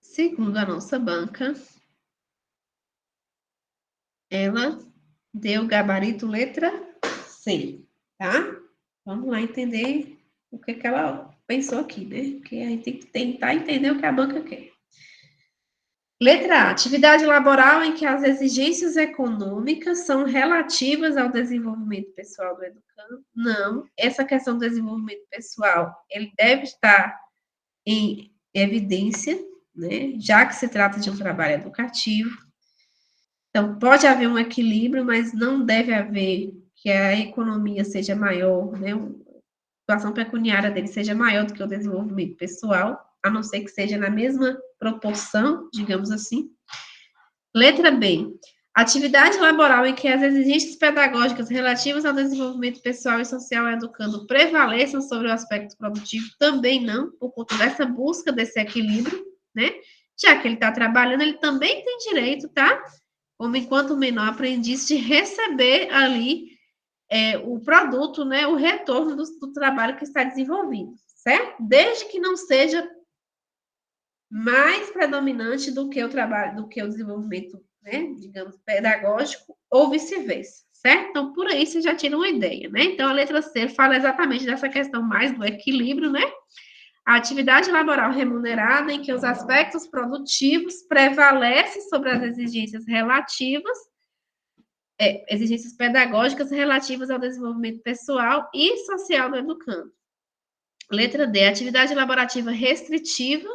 [SPEAKER 1] segundo a nossa banca, ela deu gabarito letra C, tá? Vamos lá entender o que ela pensou aqui, né? Porque a gente tem que tentar entender o que a banca quer. Letra A, atividade laboral em que as exigências econômicas são relativas ao desenvolvimento pessoal do educando. Não, essa questão do desenvolvimento pessoal, ele deve estar em evidência, né? Já que se trata de um trabalho educativo. Então, pode haver um equilíbrio, mas não deve haver que a economia seja maior, né? A situação pecuniária dele seja maior do que o desenvolvimento pessoal, a não ser que seja na mesma proporção, digamos assim. Letra B. Atividade laboral em que as exigências pedagógicas relativas ao desenvolvimento pessoal e social educando prevaleçam sobre o aspecto produtivo, também não, por conta dessa busca desse equilíbrio, né? Já que ele está trabalhando, ele também tem direito, tá? Como enquanto menor aprendiz, de receber ali o produto, né? O retorno do trabalho que está desenvolvendo, certo? Desde que não seja mais predominante do que o trabalho, do que o desenvolvimento, né, digamos, pedagógico, ou vice-versa, certo? Então, por aí você já tira uma ideia, né? Então, a letra C fala exatamente dessa questão mais do equilíbrio, né? A atividade laboral remunerada em que os aspectos produtivos prevalecem sobre as exigências relativas, exigências pedagógicas relativas ao desenvolvimento pessoal e social do educando. Letra D, atividade laborativa restritiva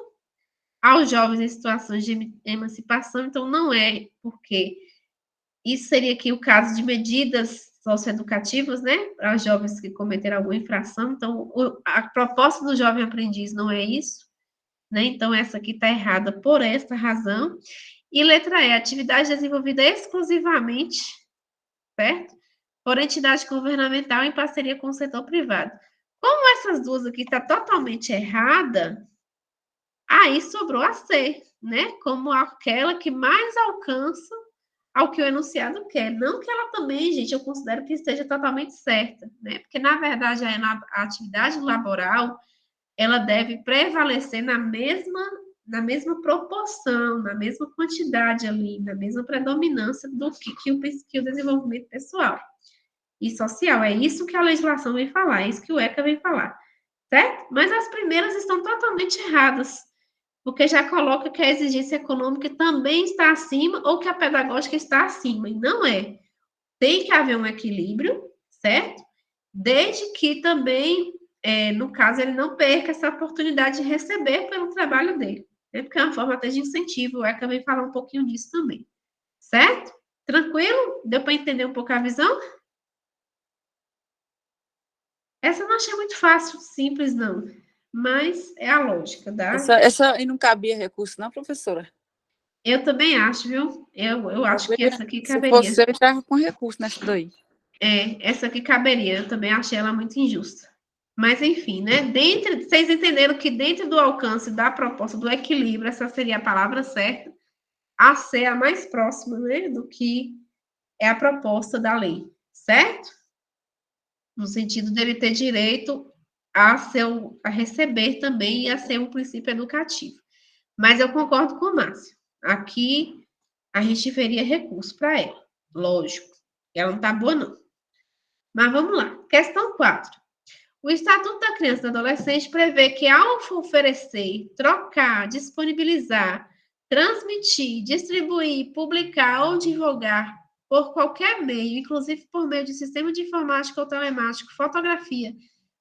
[SPEAKER 1] aos jovens em situações de emancipação, então não é porque isso seria aqui o caso de medidas socioeducativas, né, para jovens que cometeram alguma infração, então a proposta do jovem aprendiz não é isso, né, então essa aqui está errada por esta razão. E letra E, atividade desenvolvida exclusivamente, certo? Por entidade governamental em parceria com o setor privado. Como essas duas aqui está totalmente errada, aí sobrou a C, né? Como aquela que mais alcança ao que o enunciado quer. Não que ela também, gente, eu considero que esteja totalmente certa, né? Porque, na verdade, a atividade laboral, ela deve prevalecer na mesma proporção, na mesma quantidade ali, na mesma predominância do que o desenvolvimento pessoal e social. É isso que a legislação vem falar, é isso que o ECA vem falar, certo? Mas as primeiras estão totalmente erradas, porque já coloca que a exigência econômica também está acima ou que a pedagógica está acima, e não é. Tem que haver um equilíbrio, certo? Desde que também, no caso, ele não perca essa oportunidade de receber pelo trabalho dele, né? Porque é uma forma até de incentivo, o ECA vem falar um pouquinho disso também, certo? Tranquilo? Deu para entender um pouco a visão? Essa eu não achei muito fácil, simples, não. Mas é a lógica, tá?
[SPEAKER 4] Essa aí não cabia recurso, não, professora?
[SPEAKER 1] Eu também acho, viu? Eu acho que essa aqui
[SPEAKER 4] Se
[SPEAKER 1] caberia.
[SPEAKER 4] fosse eu, estava com recurso nessa daí.
[SPEAKER 1] Essa aqui caberia. Eu também achei ela muito injusta. Mas, enfim, né? Vocês entenderam que dentro do alcance da proposta do equilíbrio, essa seria a palavra certa, a ser a mais próxima, né? Do que é a proposta da lei, certo? No sentido dele ter direito a receber também e a ser um princípio educativo. Mas eu concordo com o Márcio. Aqui a gente veria recurso para ela, lógico. Ela não está boa, não. Mas vamos lá. Questão 4. O Estatuto da Criança e do Adolescente prevê que, ao oferecer, trocar, disponibilizar, transmitir, distribuir, publicar ou divulgar por qualquer meio, inclusive por meio de sistema de informática ou telemático, fotografia,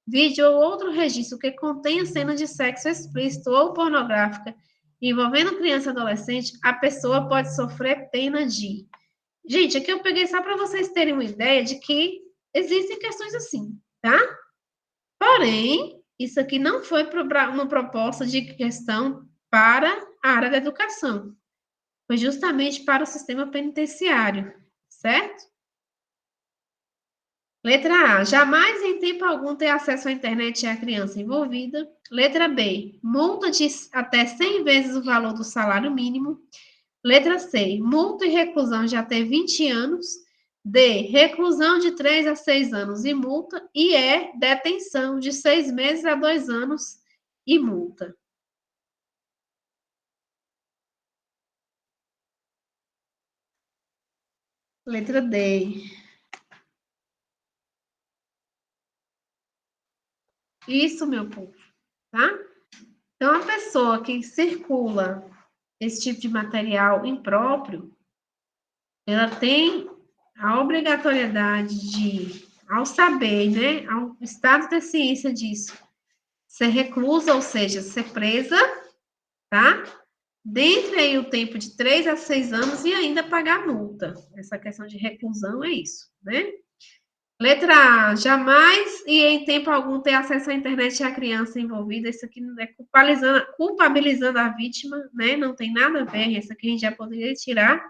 [SPEAKER 1] vídeo ou outro registro que contenha cena de sexo explícito ou pornográfica envolvendo criança e adolescente, a pessoa pode sofrer pena de... Gente, aqui eu peguei só para vocês terem uma ideia de que existem questões assim, tá? Porém, isso aqui não foi uma proposta de questão para a área da educação. Foi justamente para o sistema penitenciário, certo? Letra A. Jamais em tempo algum ter acesso à internet e a criança envolvida. Letra B. Multa de até 100 vezes o valor do salário mínimo. Letra C. Multa e reclusão de até 20 anos. D. Reclusão de 3 a 6 anos e multa. E E. Detenção de 6 meses a 2 anos e multa. Letra D. Isso, meu povo, tá? Então, a pessoa que circula esse tipo de material impróprio, ela tem a obrigatoriedade de, ao saber, né, ao estado de ciência disso, ser reclusa, ou seja, ser presa, tá? Dentre aí o tempo de 3 a 6 anos e ainda pagar multa. Essa questão de reclusão é isso, né? Letra A, jamais e em tempo algum ter acesso à internet e a criança envolvida. Isso aqui não é culpabilizando a vítima, né? Não tem nada a ver, isso aqui a gente já poderia tirar.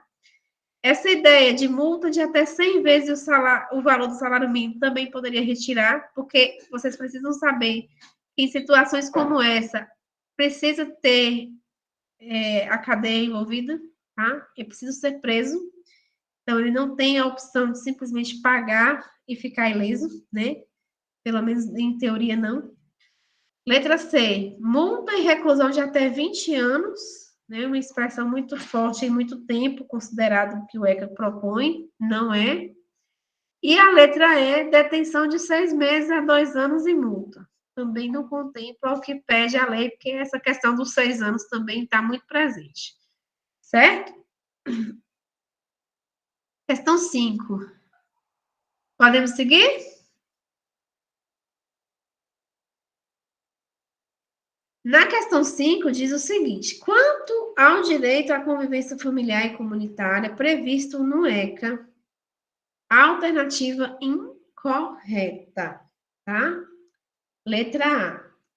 [SPEAKER 1] Essa ideia de multa de até 100 vezes o valor do salário mínimo também poderia retirar, porque vocês precisam saber que em situações como essa, precisa ter a cadeia envolvida, tá? É preciso ser preso. Então, ele não tem a opção de simplesmente pagar e ficar ileso, né? Pelo menos em teoria, não. Letra C, multa e reclusão de até 20 anos, né? Uma expressão muito forte em muito tempo, considerado que o ECA propõe, não é. E a letra E, detenção de 6 meses a 2 anos e multa. Também não contempla o que pede a lei, porque essa questão dos 6 anos também está muito presente. Certo? Questão 5. Podemos seguir? Na questão 5, diz o seguinte: quanto ao direito à convivência familiar e comunitária previsto no ECA, a alternativa incorreta, tá? Letra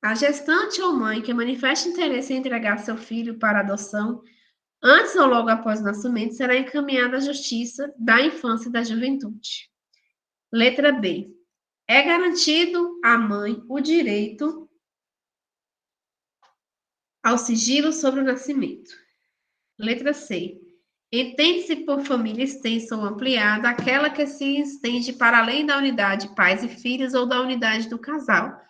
[SPEAKER 1] A. A gestante ou mãe que manifeste interesse em entregar seu filho para adoção antes ou logo após o nascimento será encaminhada à Justiça da Infância e da Juventude. Letra B. É garantido à mãe o direito ao sigilo sobre o nascimento. Letra C. Entende-se por família extensa ou ampliada aquela que se estende para além da unidade pais e filhos ou da unidade do casal,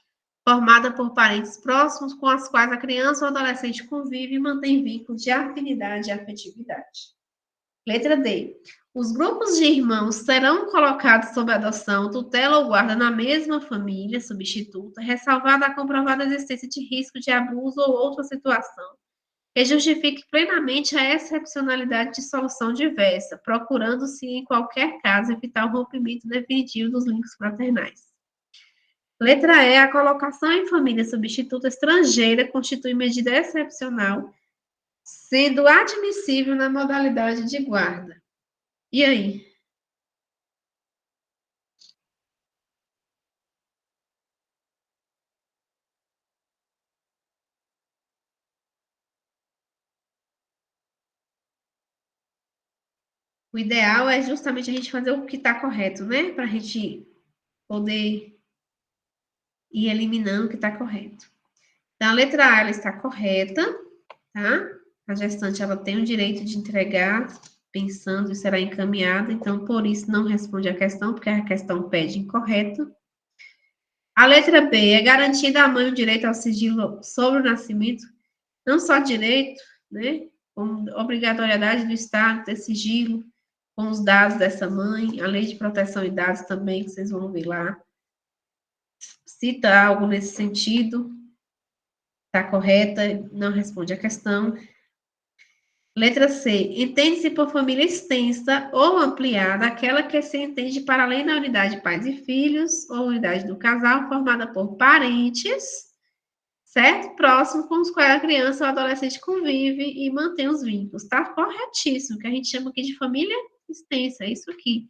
[SPEAKER 1] formada por parentes próximos com as quais a criança ou adolescente convive e mantém vínculos de afinidade e afetividade. Letra D. Os grupos de irmãos serão colocados sob adoção, tutela ou guarda na mesma família substituta, ressalvada a comprovada existência de risco de abuso ou outra situação que justifique plenamente a excepcionalidade de solução diversa, procurando-se, em qualquer caso, evitar o rompimento definitivo dos links fraternais. Letra E. A colocação em família substituta estrangeira constitui medida excepcional, sendo admissível na modalidade de guarda. E aí? O ideal é justamente a gente fazer o que está correto, né? Para a gente poder ir eliminando o que está correto. Então, a letra A, ela está correta, tá? A gestante, ela tem o direito de entregar, pensando e será encaminhada, então, por isso, não responde a questão, porque a questão pede incorreto. A letra B, é garantida à mãe o direito ao sigilo sobre o nascimento, não só direito, né? Com obrigatoriedade do Estado ter sigilo com os dados dessa mãe, a lei de proteção de dados também, que vocês vão ver lá, cita algo nesse sentido, está correta, não responde a questão. Letra C. Entende-se por família extensa ou ampliada aquela que se entende para além da unidade pais e filhos ou unidade do casal formada por parentes, certo? Próximo com os quais a criança ou adolescente convive e mantém os vínculos. Está corretíssimo, que a gente chama aqui de família extensa, é isso aqui.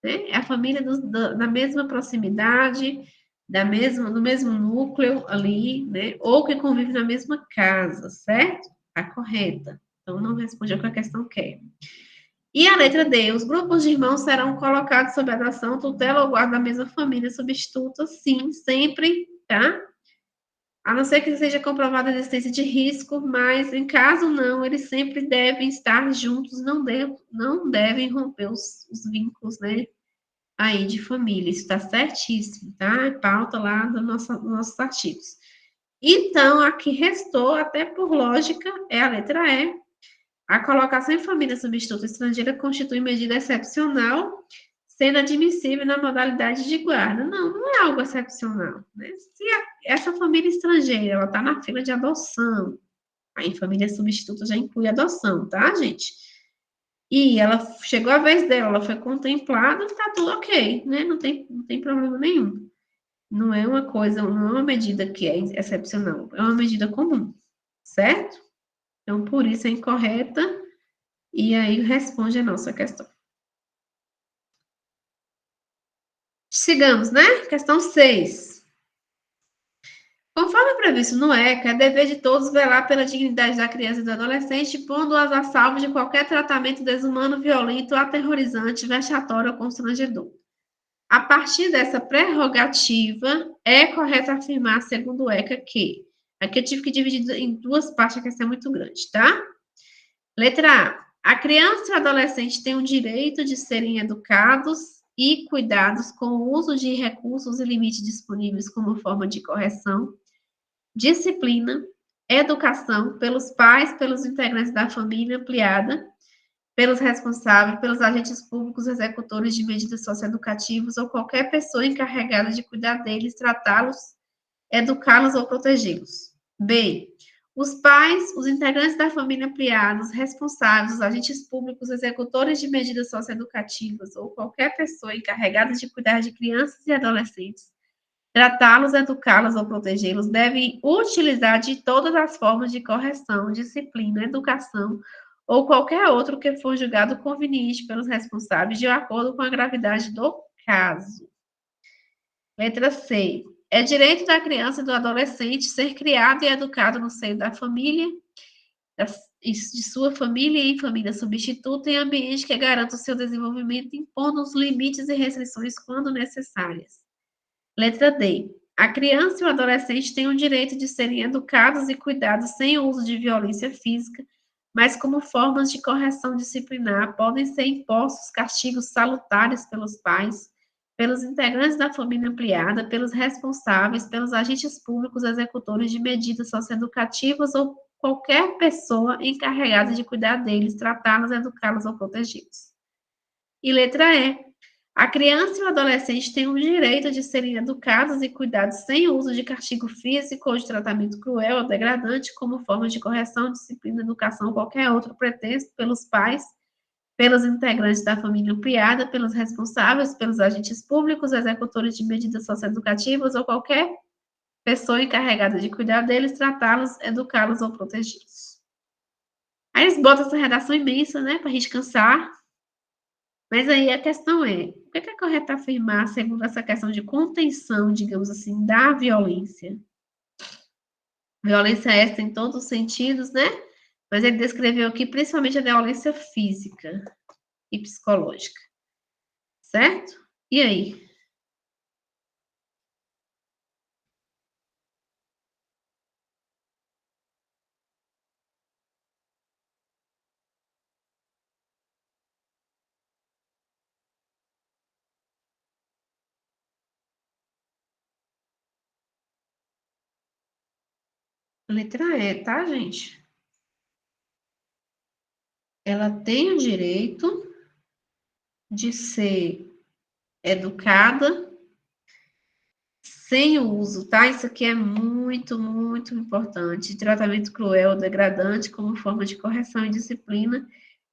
[SPEAKER 1] Né? É a família da mesma proximidade, do mesmo núcleo ali, né? Ou que convive na mesma casa, certo? Está correta. Então, não responde ao que a questão quer. E a letra D, os grupos de irmãos serão colocados sob adoção, tutela ou guarda da mesma família substituta, sim, sempre, tá? A não ser que seja comprovada a existência de risco, mas em caso não, eles sempre devem estar juntos, não devem romper os vínculos, né? Aí de família, isso está certíssimo, tá? Pauta lá dos nossos artigos. Então, a que restou, até por lógica, é a letra E. A colocação em família substituta estrangeira constitui medida excepcional, sendo admissível na modalidade de guarda. Não, não é algo excepcional, né? Se essa família estrangeira, ela está na fila de adoção, aí família substituta já inclui adoção, tá, gente? E ela chegou a vez dela, ela foi contemplada, tá tudo ok, né? Não tem problema nenhum. Não é uma coisa, não é uma medida que é excepcional, é uma medida comum, certo? Então, por isso é incorreta, e aí responde a nossa questão. Sigamos, né? Questão 6. Conforme previsto no ECA, é dever de todos velar pela dignidade da criança e do adolescente, pondo-as a salvo de qualquer tratamento desumano, violento, aterrorizante, vexatório ou constrangedor. A partir dessa prerrogativa, é correto afirmar, segundo o ECA, que... Aqui eu tive que dividir em duas partes, a questão é muito grande, tá? Letra A. A criança e o adolescente têm o direito de serem educados e cuidados com o uso de recursos e limites disponíveis como forma de correção, disciplina, educação pelos pais, pelos integrantes da família ampliada, pelos responsáveis, pelos agentes públicos, executores de medidas socioeducativas ou qualquer pessoa encarregada de cuidar deles, tratá-los, educá-los ou protegê-los. B. Os pais, os integrantes da família ampliada, os responsáveis, os agentes públicos, executores de medidas socioeducativas ou qualquer pessoa encarregada de cuidar de crianças e adolescentes, tratá-los, educá-los ou protegê-los, devem utilizar de todas as formas de correção, disciplina, educação ou qualquer outro que for julgado conveniente pelos responsáveis de acordo com a gravidade do caso. Letra C. É direito da criança e do adolescente ser criado e educado no seio da família, de sua família e em família substituta, em ambiente que garanta o seu desenvolvimento, impondo os limites e restrições quando necessárias. Letra D. A criança e o adolescente têm o direito de serem educados e cuidados sem o uso de violência física, mas como formas de correção disciplinar podem ser impostos castigos salutares pelos pais, pelos integrantes da família ampliada, pelos responsáveis, pelos agentes públicos executores de medidas socioeducativas ou qualquer pessoa encarregada de cuidar deles, tratá-los, educá-los ou protegê-los. E letra E. A criança e o adolescente têm o direito de serem educados e cuidados sem uso de castigo físico ou de tratamento cruel ou degradante como forma de correção, disciplina, educação ou qualquer outro pretexto pelos pais, pelos integrantes da família ampliada, pelos responsáveis, pelos agentes públicos, executores de medidas socioeducativas ou qualquer pessoa encarregada de cuidar deles, tratá-los, educá-los ou protegê-los. Aí eles botam essa redação imensa, né, pra gente cansar. Mas aí a questão é, o que é correto afirmar segundo essa questão de contenção, digamos assim, da violência? Violência essa em todos os sentidos, né? Mas ele descreveu aqui principalmente a violência física e psicológica. Certo? E aí? Letra E, tá, gente? Ela tem o direito de ser educada sem o uso, tá? Isso aqui é muito, muito importante. Tratamento cruel ou degradante como forma de correção e disciplina,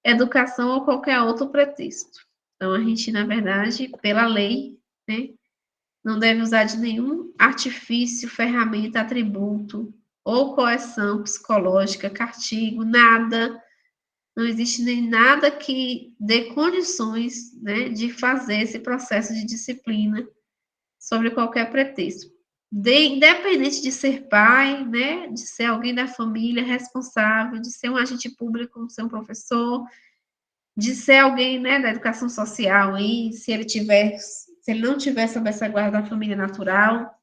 [SPEAKER 1] educação ou qualquer outro pretexto. Então, a gente, na verdade, pela lei, né, não deve usar de nenhum artifício, ferramenta, atributo ou coerção psicológica, castigo, nada. Não existe nem nada que dê condições, né, de fazer esse processo de disciplina sobre qualquer pretexto. Independente de ser pai, né, de ser alguém da família responsável, de ser um agente público, de ser um professor, de ser alguém, né, da educação social aí, se ele não tiver sob essa guarda da família natural,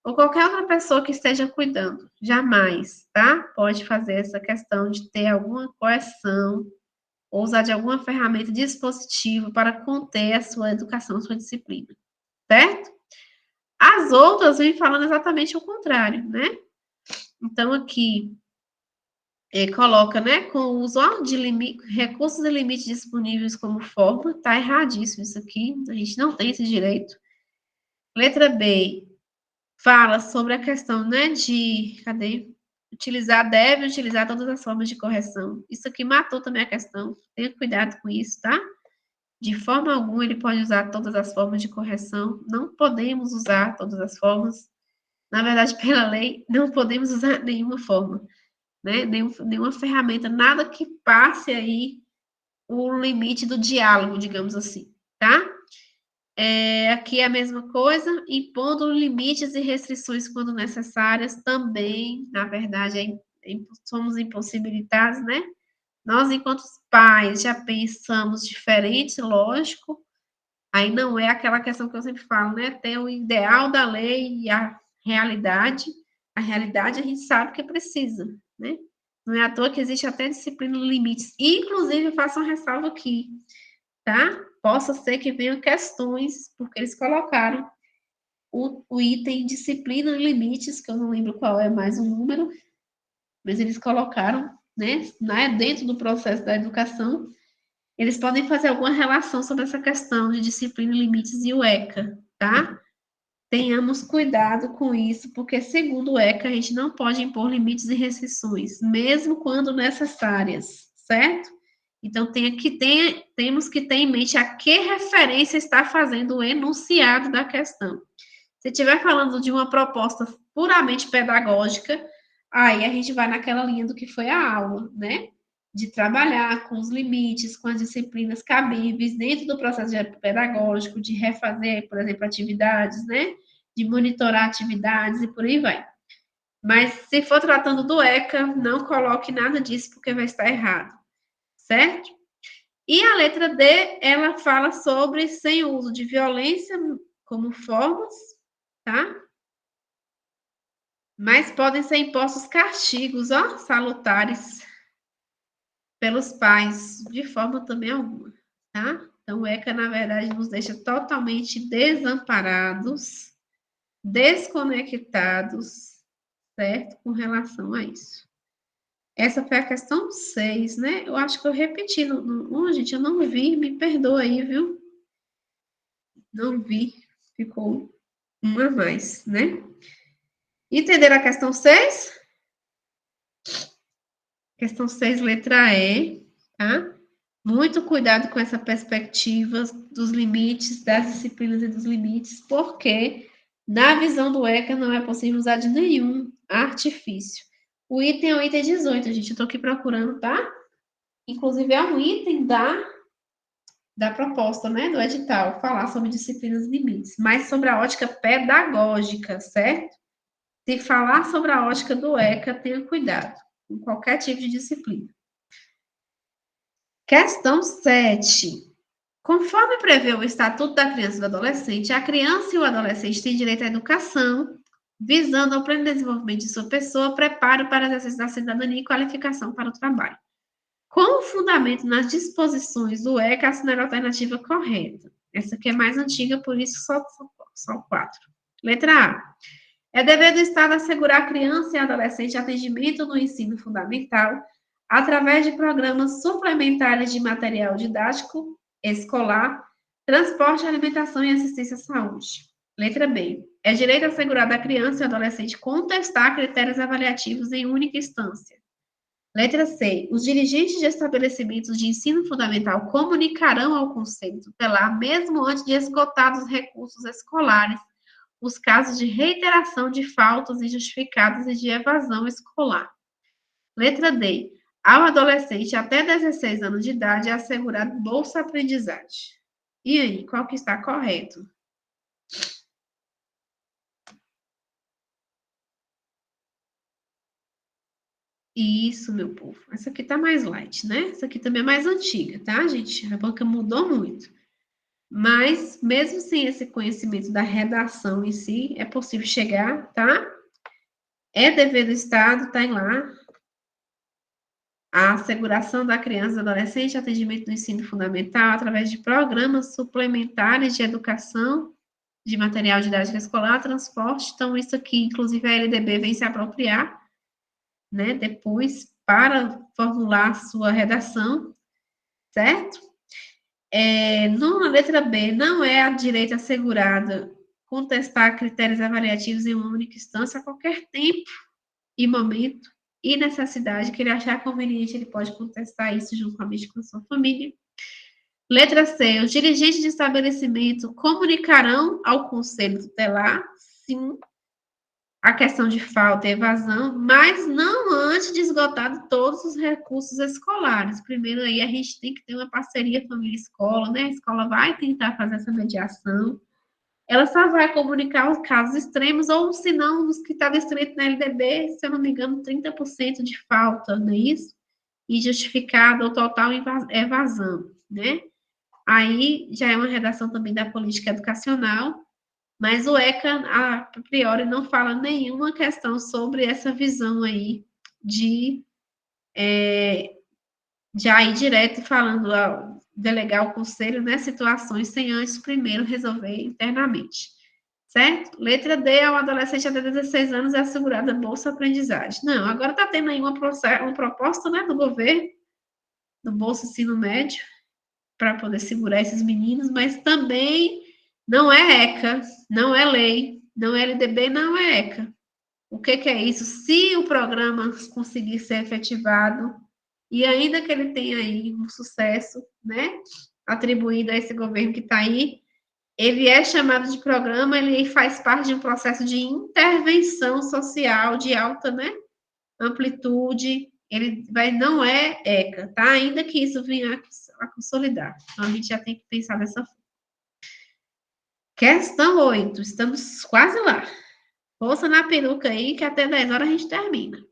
[SPEAKER 1] ou qualquer outra pessoa que esteja cuidando, jamais, tá? Pode fazer essa questão de ter alguma coerção, ou usar de alguma ferramenta, dispositivo para conter a sua educação, a sua disciplina, certo? As outras vêm falando exatamente o contrário, né? Então, aqui, coloca, né, com o uso de recursos e limites disponíveis como forma, tá erradíssimo isso aqui, a gente não tem esse direito. Letra B, fala sobre a questão, né, deve utilizar todas as formas de correção. Isso aqui matou também a questão, tenha cuidado com isso, tá? De forma alguma ele pode usar todas as formas de correção, não podemos usar todas as formas. Na verdade, pela lei, não podemos usar nenhuma forma, né? Nenhuma ferramenta, nada que passe aí o limite do diálogo, digamos assim, tá? Aqui é a mesma coisa, impondo limites e restrições quando necessárias, também, na verdade, somos impossibilitados, né? Nós, enquanto pais, já pensamos diferente, lógico, aí não é aquela questão que eu sempre falo, né? Tem o ideal da lei e a realidade a gente sabe que precisa, né? Não é à toa que existe até disciplina limites. Inclusive, faço uma ressalva aqui, tá? Possa ser que venham questões, porque eles colocaram o item disciplina limites, que eu não lembro qual é mais o número, mas eles colocaram, né, dentro do processo da educação, eles podem fazer alguma relação sobre essa questão de disciplina, limites e o ECA, tá? Tenhamos cuidado com isso, porque segundo o ECA, a gente não pode impor limites e restrições, mesmo quando necessárias, certo? Então, temos que ter em mente a que referência está fazendo o enunciado da questão. Se estiver falando de uma proposta puramente pedagógica, aí a gente vai naquela linha do que foi a aula, né? De trabalhar com os limites, com as disciplinas cabíveis dentro do processo pedagógico, de refazer, por exemplo, atividades, né? De monitorar atividades e por aí vai. Mas se for tratando do ECA, não coloque nada disso, porque vai estar errado, certo? E a letra D, ela fala sobre sem uso de violência como formas, tá? Mas podem ser impostos castigos, ó, salutares pelos pais, de forma também alguma, tá? Então, o ECA, na verdade, nos deixa totalmente desamparados, desconectados, certo? Com relação a isso. Essa foi a questão 6, né? Eu acho que eu repeti. Gente, eu não vi, me perdoa aí, viu? Não vi, ficou uma a mais, né? Entenderam a questão 6? Questão 6, letra E, tá? Muito cuidado com essa perspectiva dos limites, das disciplinas e dos limites, porque na visão do ECA não é possível usar de nenhum artifício. O item é o item 18, gente, eu tô aqui procurando, tá? Inclusive é um item da proposta, né, do edital, falar sobre disciplinas e limites, mas sobre a ótica pedagógica, certo? Se falar sobre a ótica do ECA, tenha cuidado com qualquer tipo de disciplina. Questão 7. Conforme prevê o Estatuto da Criança e do Adolescente, a criança e o adolescente têm direito à educação, visando ao pleno desenvolvimento de sua pessoa, preparo para o exercício da cidadania e qualificação para o trabalho. Com o fundamento nas disposições do ECA, assinale a alternativa correta. Essa aqui é mais antiga, por isso só 4. Letra A. É dever do Estado assegurar à criança e adolescente atendimento no ensino fundamental através de programas suplementares de material didático escolar, transporte, alimentação e assistência à saúde. Letra B. É direito assegurado à criança e adolescente contestar critérios avaliativos em única instância. Letra C. Os dirigentes de estabelecimentos de ensino fundamental comunicarão ao Conselho Tutelar, mesmo antes de esgotados os recursos escolares, os casos de reiteração de faltas injustificadas e de evasão escolar. Letra D. Ao adolescente até 16 anos de idade é assegurado bolsa aprendizagem. E aí, qual que está correto? Isso, meu povo. Essa aqui tá mais light, né? Essa aqui também é mais antiga, tá, gente? A banca mudou muito. Mas, mesmo sem esse conhecimento da redação em si, é possível chegar, tá? É dever do Estado, tá lá, a asseguração da criança e do adolescente, atendimento no ensino fundamental, através de programas suplementares de educação, de material didático escolar, transporte. Então, isso aqui, inclusive, a LDB vem se apropriar, né, depois, para formular a sua redação, certo? Na letra B, não é a direito assegurado contestar critérios avaliativos em uma única instância a qualquer tempo e momento e necessidade que ele achar conveniente, ele pode contestar isso juntamente com a sua família. Letra C, os dirigentes de estabelecimento comunicarão ao conselho tutelar, sim, a questão de falta e evasão, mas não antes de esgotado todos os recursos escolares. Primeiro aí a gente tem que ter uma parceria família-escola, né? A escola vai tentar fazer essa mediação. Ela só vai comunicar os casos extremos, ou se não, os que está descrito na LDB, se eu não me engano, 30% de falta, não é isso? E justificado ou total evasão, né? Aí já é uma redação também da política educacional, mas o ECA, a priori, não fala nenhuma questão sobre essa visão aí de já ir direto falando, delegar ao conselho, né, situações sem antes primeiro resolver internamente, certo? Letra D, ao adolescente até 16 anos é assegurada a bolsa aprendizagem. Não, agora está tendo aí uma proposta, né, do governo, do Bolsa Ensino Médio, para poder segurar esses meninos, mas também não é ECA, não é lei, não é LDB, não é ECA. O que é isso? Se o programa conseguir ser efetivado, e ainda que ele tenha aí um sucesso, né, atribuído a esse governo que está aí, ele é chamado de programa, ele faz parte de um processo de intervenção social de alta, né, amplitude, não é ECA, tá? Ainda que isso venha a consolidar. Então, a gente já tem que pensar dessa forma. Questão 8, estamos quase lá. Força na peruca aí, que até 10 horas a gente termina.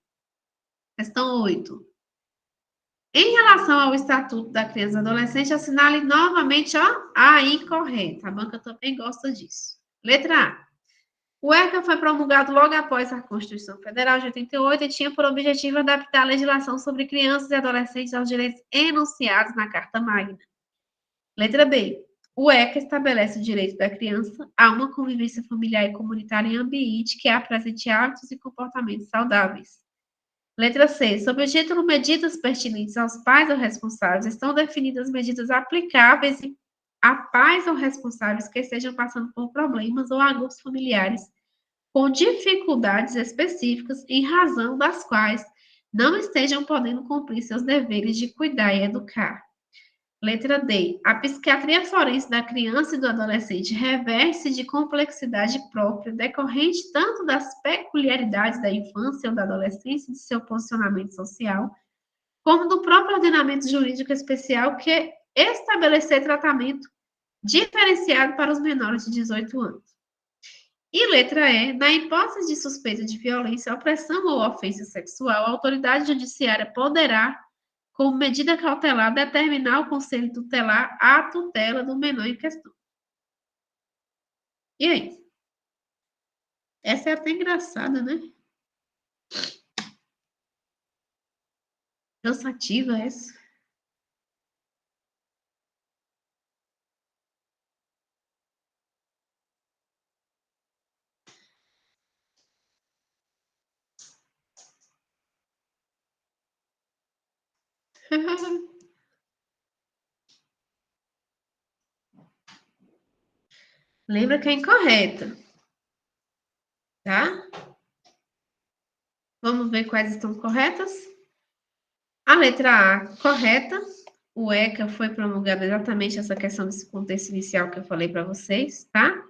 [SPEAKER 1] Questão 8. Em relação ao Estatuto da Criança e do Adolescente, assinale novamente, a incorreta. A banca também gosta disso. Letra A. O ECA foi promulgado logo após a Constituição Federal de 88 e tinha por objetivo adaptar a legislação sobre crianças e adolescentes aos direitos enunciados na Carta Magna. Letra B. O ECA estabelece o direito da criança a uma convivência familiar e comunitária em ambiente que apresente hábitos e comportamentos saudáveis. Letra C. Sob o título Medidas pertinentes aos pais ou responsáveis, estão definidas medidas aplicáveis a pais ou responsáveis que estejam passando por problemas ou a grupos familiares com dificuldades específicas em razão das quais não estejam podendo cumprir seus deveres de cuidar e educar. Letra D. A psiquiatria forense da criança e do adolescente reveste de complexidade própria, decorrente tanto das peculiaridades da infância ou da adolescência e de seu posicionamento social, como do próprio ordenamento jurídico especial que estabelecer tratamento diferenciado para os menores de 18 anos. E letra E, na hipótese de suspeita de violência, opressão ou ofensa sexual, a autoridade judiciária poderá, como medida cautelar, determinar ao conselho tutelar a tutela do menor em questão. E aí? Essa é até engraçada, né? Cansativa essa. Lembra que é incorreta, tá? Vamos ver quais estão corretas. A letra A, correta. O ECA foi promulgado exatamente essa questão desse contexto inicial que eu falei para vocês, tá?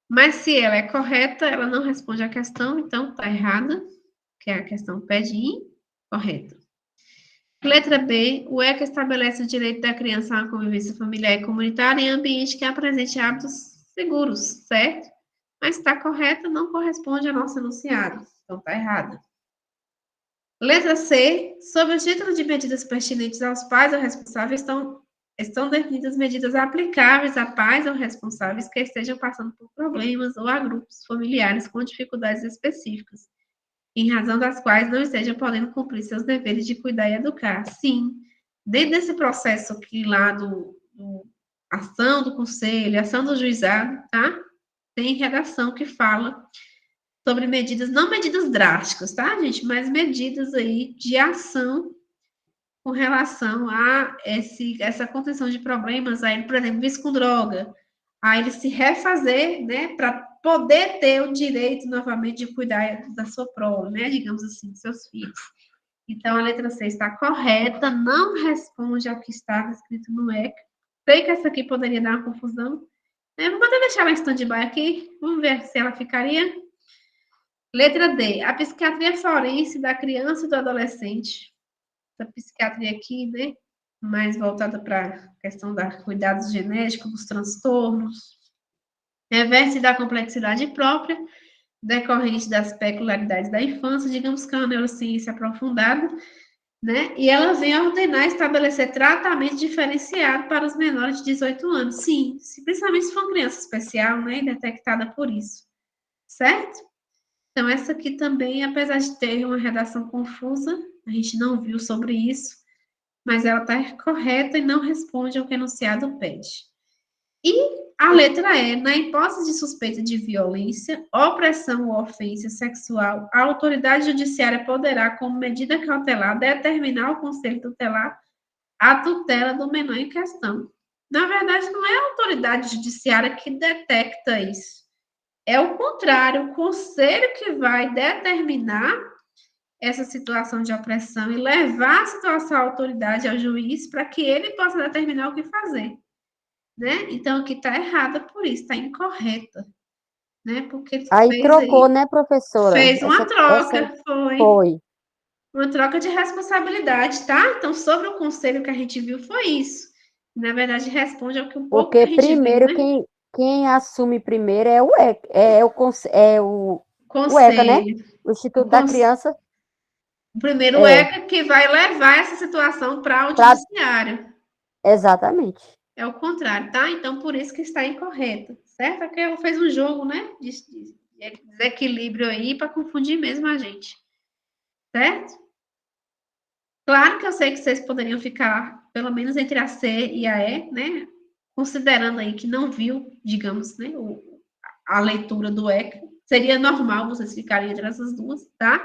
[SPEAKER 1] Mas se ela é correta, ela não responde à questão, então tá errada, que é a questão pede incorreta. Letra B, o ECA estabelece o direito da criança a uma convivência familiar e comunitária em ambiente que apresente hábitos seguros, certo? Mas está correta, não corresponde ao nosso enunciado, então está errada. Letra C, sob o título de medidas pertinentes aos pais ou responsáveis, estão definidas medidas aplicáveis a pais ou responsáveis que estejam passando por problemas ou a grupos familiares com dificuldades específicas, em razão das quais não estejam podendo cumprir seus deveres de cuidar e educar. Sim, dentro desse processo aqui lá do ação do conselho, ação do juizado, tá? Tem redação que fala sobre medidas, não medidas drásticas, tá, gente? Mas medidas aí de ação com relação a essa contenção de problemas, aí, por exemplo, vício com droga, a ele se refazer, né, para poder ter o direito novamente de cuidar da sua prole, né, digamos assim, dos seus filhos. Então, a letra C está correta, não responde ao que está escrito no ECA. Sei que essa aqui poderia dar uma confusão. Vou até deixar ela em stand-by aqui, vamos ver se ela ficaria. Letra D, a psiquiatria forense da criança e do adolescente. Essa psiquiatria aqui, né, mais voltada para a questão da cuidados genéticos, dos transtornos, reverte da complexidade própria, decorrente das peculiaridades da infância, digamos que é uma neurociência aprofundada, né, e ela vem ordenar estabelecer tratamento diferenciado para os menores de 18 anos. Sim, principalmente se for uma criança especial, né, detectada por isso, certo? Então, essa aqui também, apesar de ter uma redação confusa, a gente não viu sobre isso, mas ela está correta e não responde ao que o enunciado pede. E a letra E, na hipótese de suspeita de violência, opressão ou ofensa sexual, a autoridade judiciária poderá, como medida cautelar, determinar ao conselho tutelar a tutela do menor em questão. Na verdade, não é a autoridade judiciária que detecta isso. É o contrário, o conselho que vai determinar essa situação de opressão e levar a situação à autoridade, ao juiz, para que ele possa determinar o que fazer, né? Então, aqui está errada por isso, está incorreta, né? Porque ele
[SPEAKER 5] Aí
[SPEAKER 1] fez
[SPEAKER 5] trocou,
[SPEAKER 1] aí,
[SPEAKER 5] né, professora?
[SPEAKER 1] fez uma
[SPEAKER 5] Essa
[SPEAKER 1] troca, foi
[SPEAKER 5] foi.
[SPEAKER 1] uma troca de responsabilidade, tá? Então, sobre o conselho que a gente viu, foi isso. Na verdade, responde ao que um pouco que
[SPEAKER 5] Porque
[SPEAKER 1] a gente viu,
[SPEAKER 5] primeiro
[SPEAKER 1] né?
[SPEAKER 5] quem assume primeiro é o ECA, o ECA, né?
[SPEAKER 1] Conselho.
[SPEAKER 5] O Instituto da Criança.
[SPEAKER 1] O primeiro
[SPEAKER 5] É,
[SPEAKER 1] ECA que vai levar essa situação para o
[SPEAKER 5] pra,
[SPEAKER 1] judiciário.
[SPEAKER 5] exatamente.
[SPEAKER 1] É o contrário, tá? Então, por isso que está incorreto, certo? Porque ela fez um jogo, né? De desequilíbrio aí para confundir mesmo a gente, certo? Claro que eu sei que vocês poderiam ficar, pelo menos entre a C e a E, né? Considerando aí que não viu, digamos, né? A leitura do ECA. Seria normal vocês ficarem entre essas duas, tá?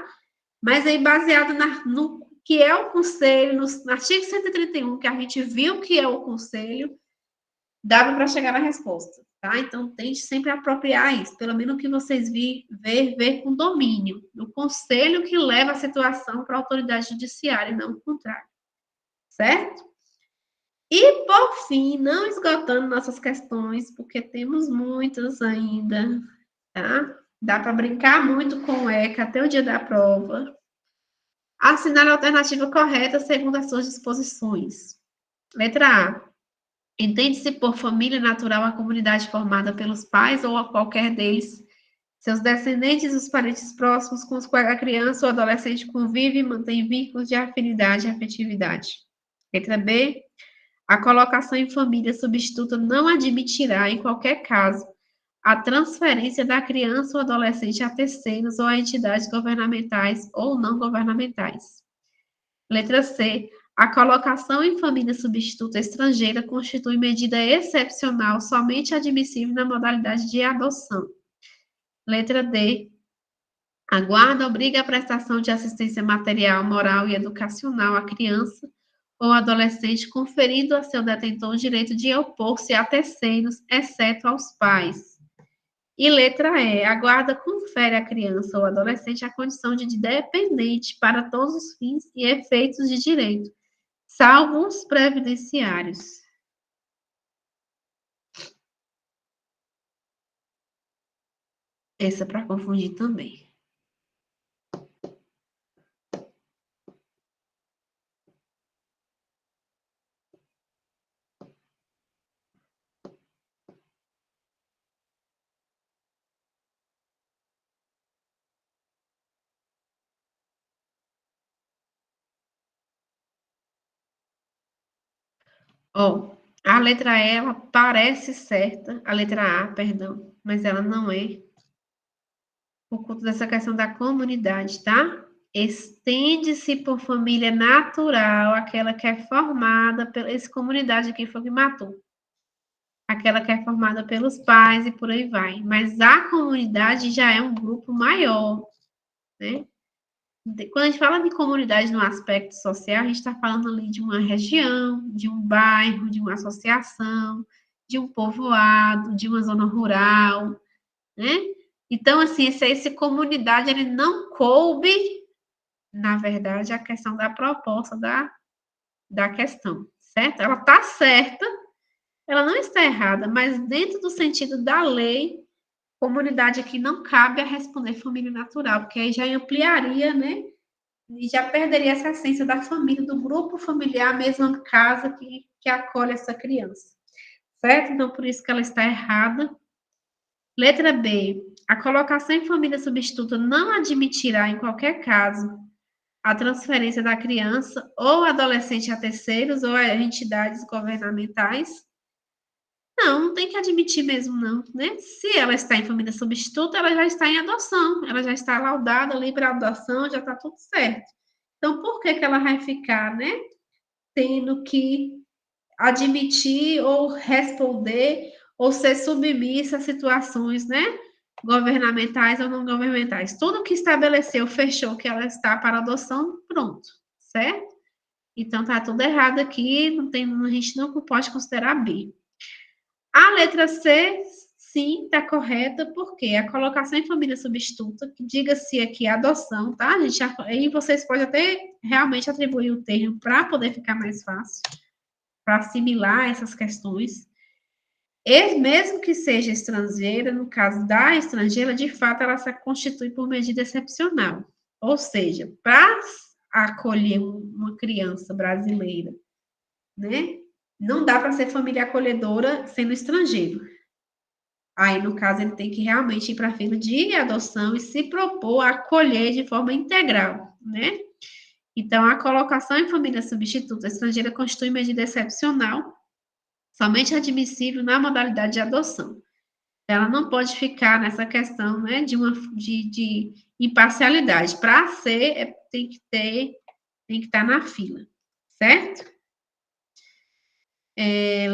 [SPEAKER 1] Mas aí, baseado no que é o conselho, no artigo 131, que a gente viu que é o conselho, dava para chegar na resposta, tá? Então, tente sempre apropriar isso, pelo menos o que vocês ver com domínio. O conselho que leva a situação para a autoridade judiciária, e não o contrário, certo? E, por fim, não esgotando nossas questões, porque temos muitas ainda, tá? Dá para brincar muito com o ECA até o dia da prova. Assinar a alternativa correta segundo as suas disposições. Letra A. Entende-se por família natural a comunidade formada pelos pais ou a qualquer deles, seus descendentes e os parentes próximos com os quais a criança ou adolescente convive e mantém vínculos de afinidade e afetividade. Letra B. A colocação em família substituta não admitirá, em qualquer caso, a transferência da criança ou adolescente a terceiros ou a entidades governamentais ou não governamentais. Letra C. A colocação em família substituta estrangeira constitui medida excepcional somente admissível na modalidade de adoção. Letra D. A guarda obriga a prestação de assistência material, moral e educacional à criança ou adolescente, conferindo a seu detentor o direito de opor-se a terceiros, exceto aos pais. E letra E. A guarda confere à criança ou adolescente a condição de dependente para todos os fins e efeitos de direito, salvo os previdenciários. Essa é para confundir também. Ó, a letra E, ela parece certa, a letra A, perdão, mas ela não é, por conta dessa questão da comunidade, tá? Estende-se por família natural, aquela que é formada pela essa comunidade aqui foi que matou. aquela que é formada pelos pais e por aí vai. Mas a comunidade já é um grupo maior, né? Quando a gente fala de comunidade no aspecto social, a gente está falando ali de uma região, de um bairro, de uma associação, de um povoado, de uma zona rural, né? Então, assim, esse comunidade, ele não coube, na verdade, a questão da proposta da questão, certo? Ela está certa, ela não está errada, mas dentro do sentido da lei, comunidade aqui não cabe a responder família natural, porque aí já ampliaria, né? E já perderia essa essência da família, do grupo familiar, a mesma casa que acolhe essa criança, certo? Então, por isso que ela está errada. Letra B. A colocação em família substituta não admitirá, em qualquer caso, a transferência da criança ou adolescente a terceiros ou a entidades governamentais. Não tem que admitir mesmo, não, né? Se ela está em família substituta, ela já está em adoção, ela já está laudada, livre adoção, já está tudo certo. Então, por que ela vai ficar, né, tendo que admitir ou responder ou ser submissa a situações, né, governamentais ou não governamentais? Tudo que estabeleceu, fechou que ela está para adoção, pronto, certo? Então, tá tudo errado aqui, a gente não pode considerar B. A letra C, sim, está correta, porque a colocação em família substituta, que diga-se aqui adoção, tá, gente? Aí vocês podem até realmente atribuir o termo para poder ficar mais fácil, para assimilar essas questões. E mesmo que seja estrangeira, no caso da estrangeira, de fato, ela se constitui por medida excepcional. Ou seja, para acolher uma criança brasileira, né? Não dá para ser família acolhedora sendo estrangeiro. Aí, no caso, ele tem que realmente ir para a fila de adoção e se propor a acolher de forma integral, né? Então, a colocação em família substituta estrangeira constitui medida excepcional, somente admissível na modalidade de adoção. Ela não pode ficar nessa questão, né, de imparcialidade. Para ser, tem que estar na fila, certo?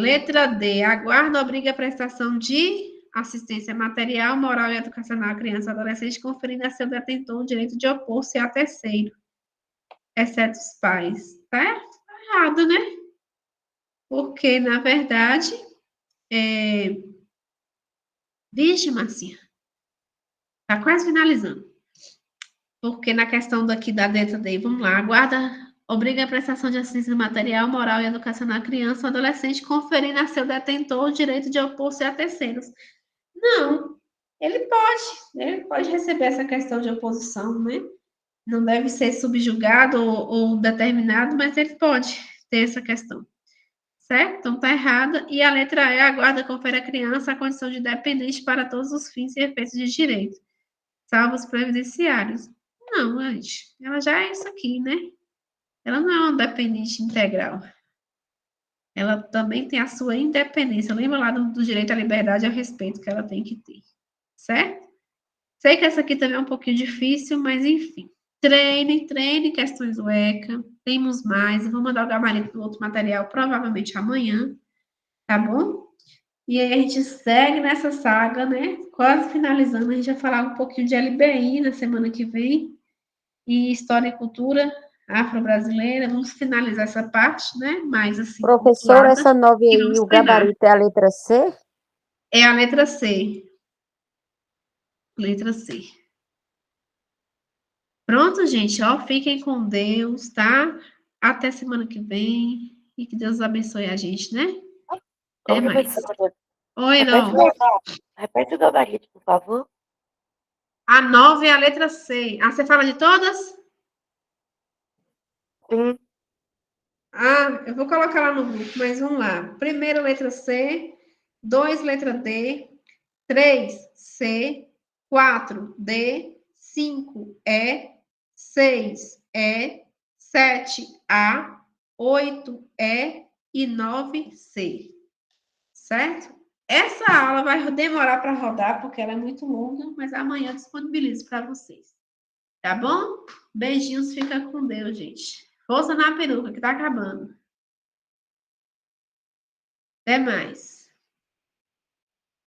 [SPEAKER 1] Letra D. A guarda obriga a prestação de assistência material, moral e educacional à criança e adolescente, conferindo a seu detentor o direito de opor-se a terceiro, exceto os pais. Certo? Tá errado, né? Porque, na verdade, Vixe, Marcinha, tá quase finalizando. Porque na questão daqui da letra D, vamos lá, a guarda obriga a prestação de assistência material, moral e educacional à criança ou adolescente, conferindo a seu detentor o direito de opor-se a terceiros. Não, ele pode receber essa questão de oposição, né? Não deve ser subjugado ou determinado, mas ele pode ter essa questão. Certo? Então tá errada. E a letra E, a guarda confere à criança a condição de dependente para todos os fins e efeitos de direito, salvo os previdenciários. Não, gente, ela já é isso aqui, né? Ela não é uma dependente integral. Ela também tem a sua independência. Lembra lá do direito à liberdade e ao respeito que ela tem que ter. Certo? Sei que essa aqui também é um pouquinho difícil, mas enfim. Treine questões do ECA. Temos mais. Eu vou mandar o gabarito do outro material provavelmente amanhã. Tá bom? E aí a gente segue nessa saga, né? Quase finalizando. A gente vai falar um pouquinho de LBI na semana que vem. E História e Cultura Afro-Brasileira. Vamos finalizar essa parte, né? Mais assim,
[SPEAKER 5] Professor, essa 9
[SPEAKER 1] e
[SPEAKER 5] aí,
[SPEAKER 1] vamos
[SPEAKER 5] o
[SPEAKER 1] treinar.
[SPEAKER 5] gabarito é a letra C?
[SPEAKER 1] É a letra C. Letra C. Pronto, gente, ó, fiquem com Deus, tá? Até semana que vem. E que Deus abençoe a gente, né? Até mais. Oi, não.
[SPEAKER 6] Repete o gabarito, por favor.
[SPEAKER 1] A 9 é a letra C. Ah, você fala de todas?
[SPEAKER 6] Sim.
[SPEAKER 1] Ah, eu vou colocar lá no grupo, mas vamos lá. Primeiro, letra C. 2, letra D. 3, C. 4, D. 5, E. 6, E. 7, A. 8, E. E 9, C. Certo? Essa aula vai demorar para rodar, porque ela é muito longa, mas amanhã eu disponibilizo para vocês. Tá bom? Beijinhos, fica com Deus, gente. Força na peruca, que tá acabando. Até mais.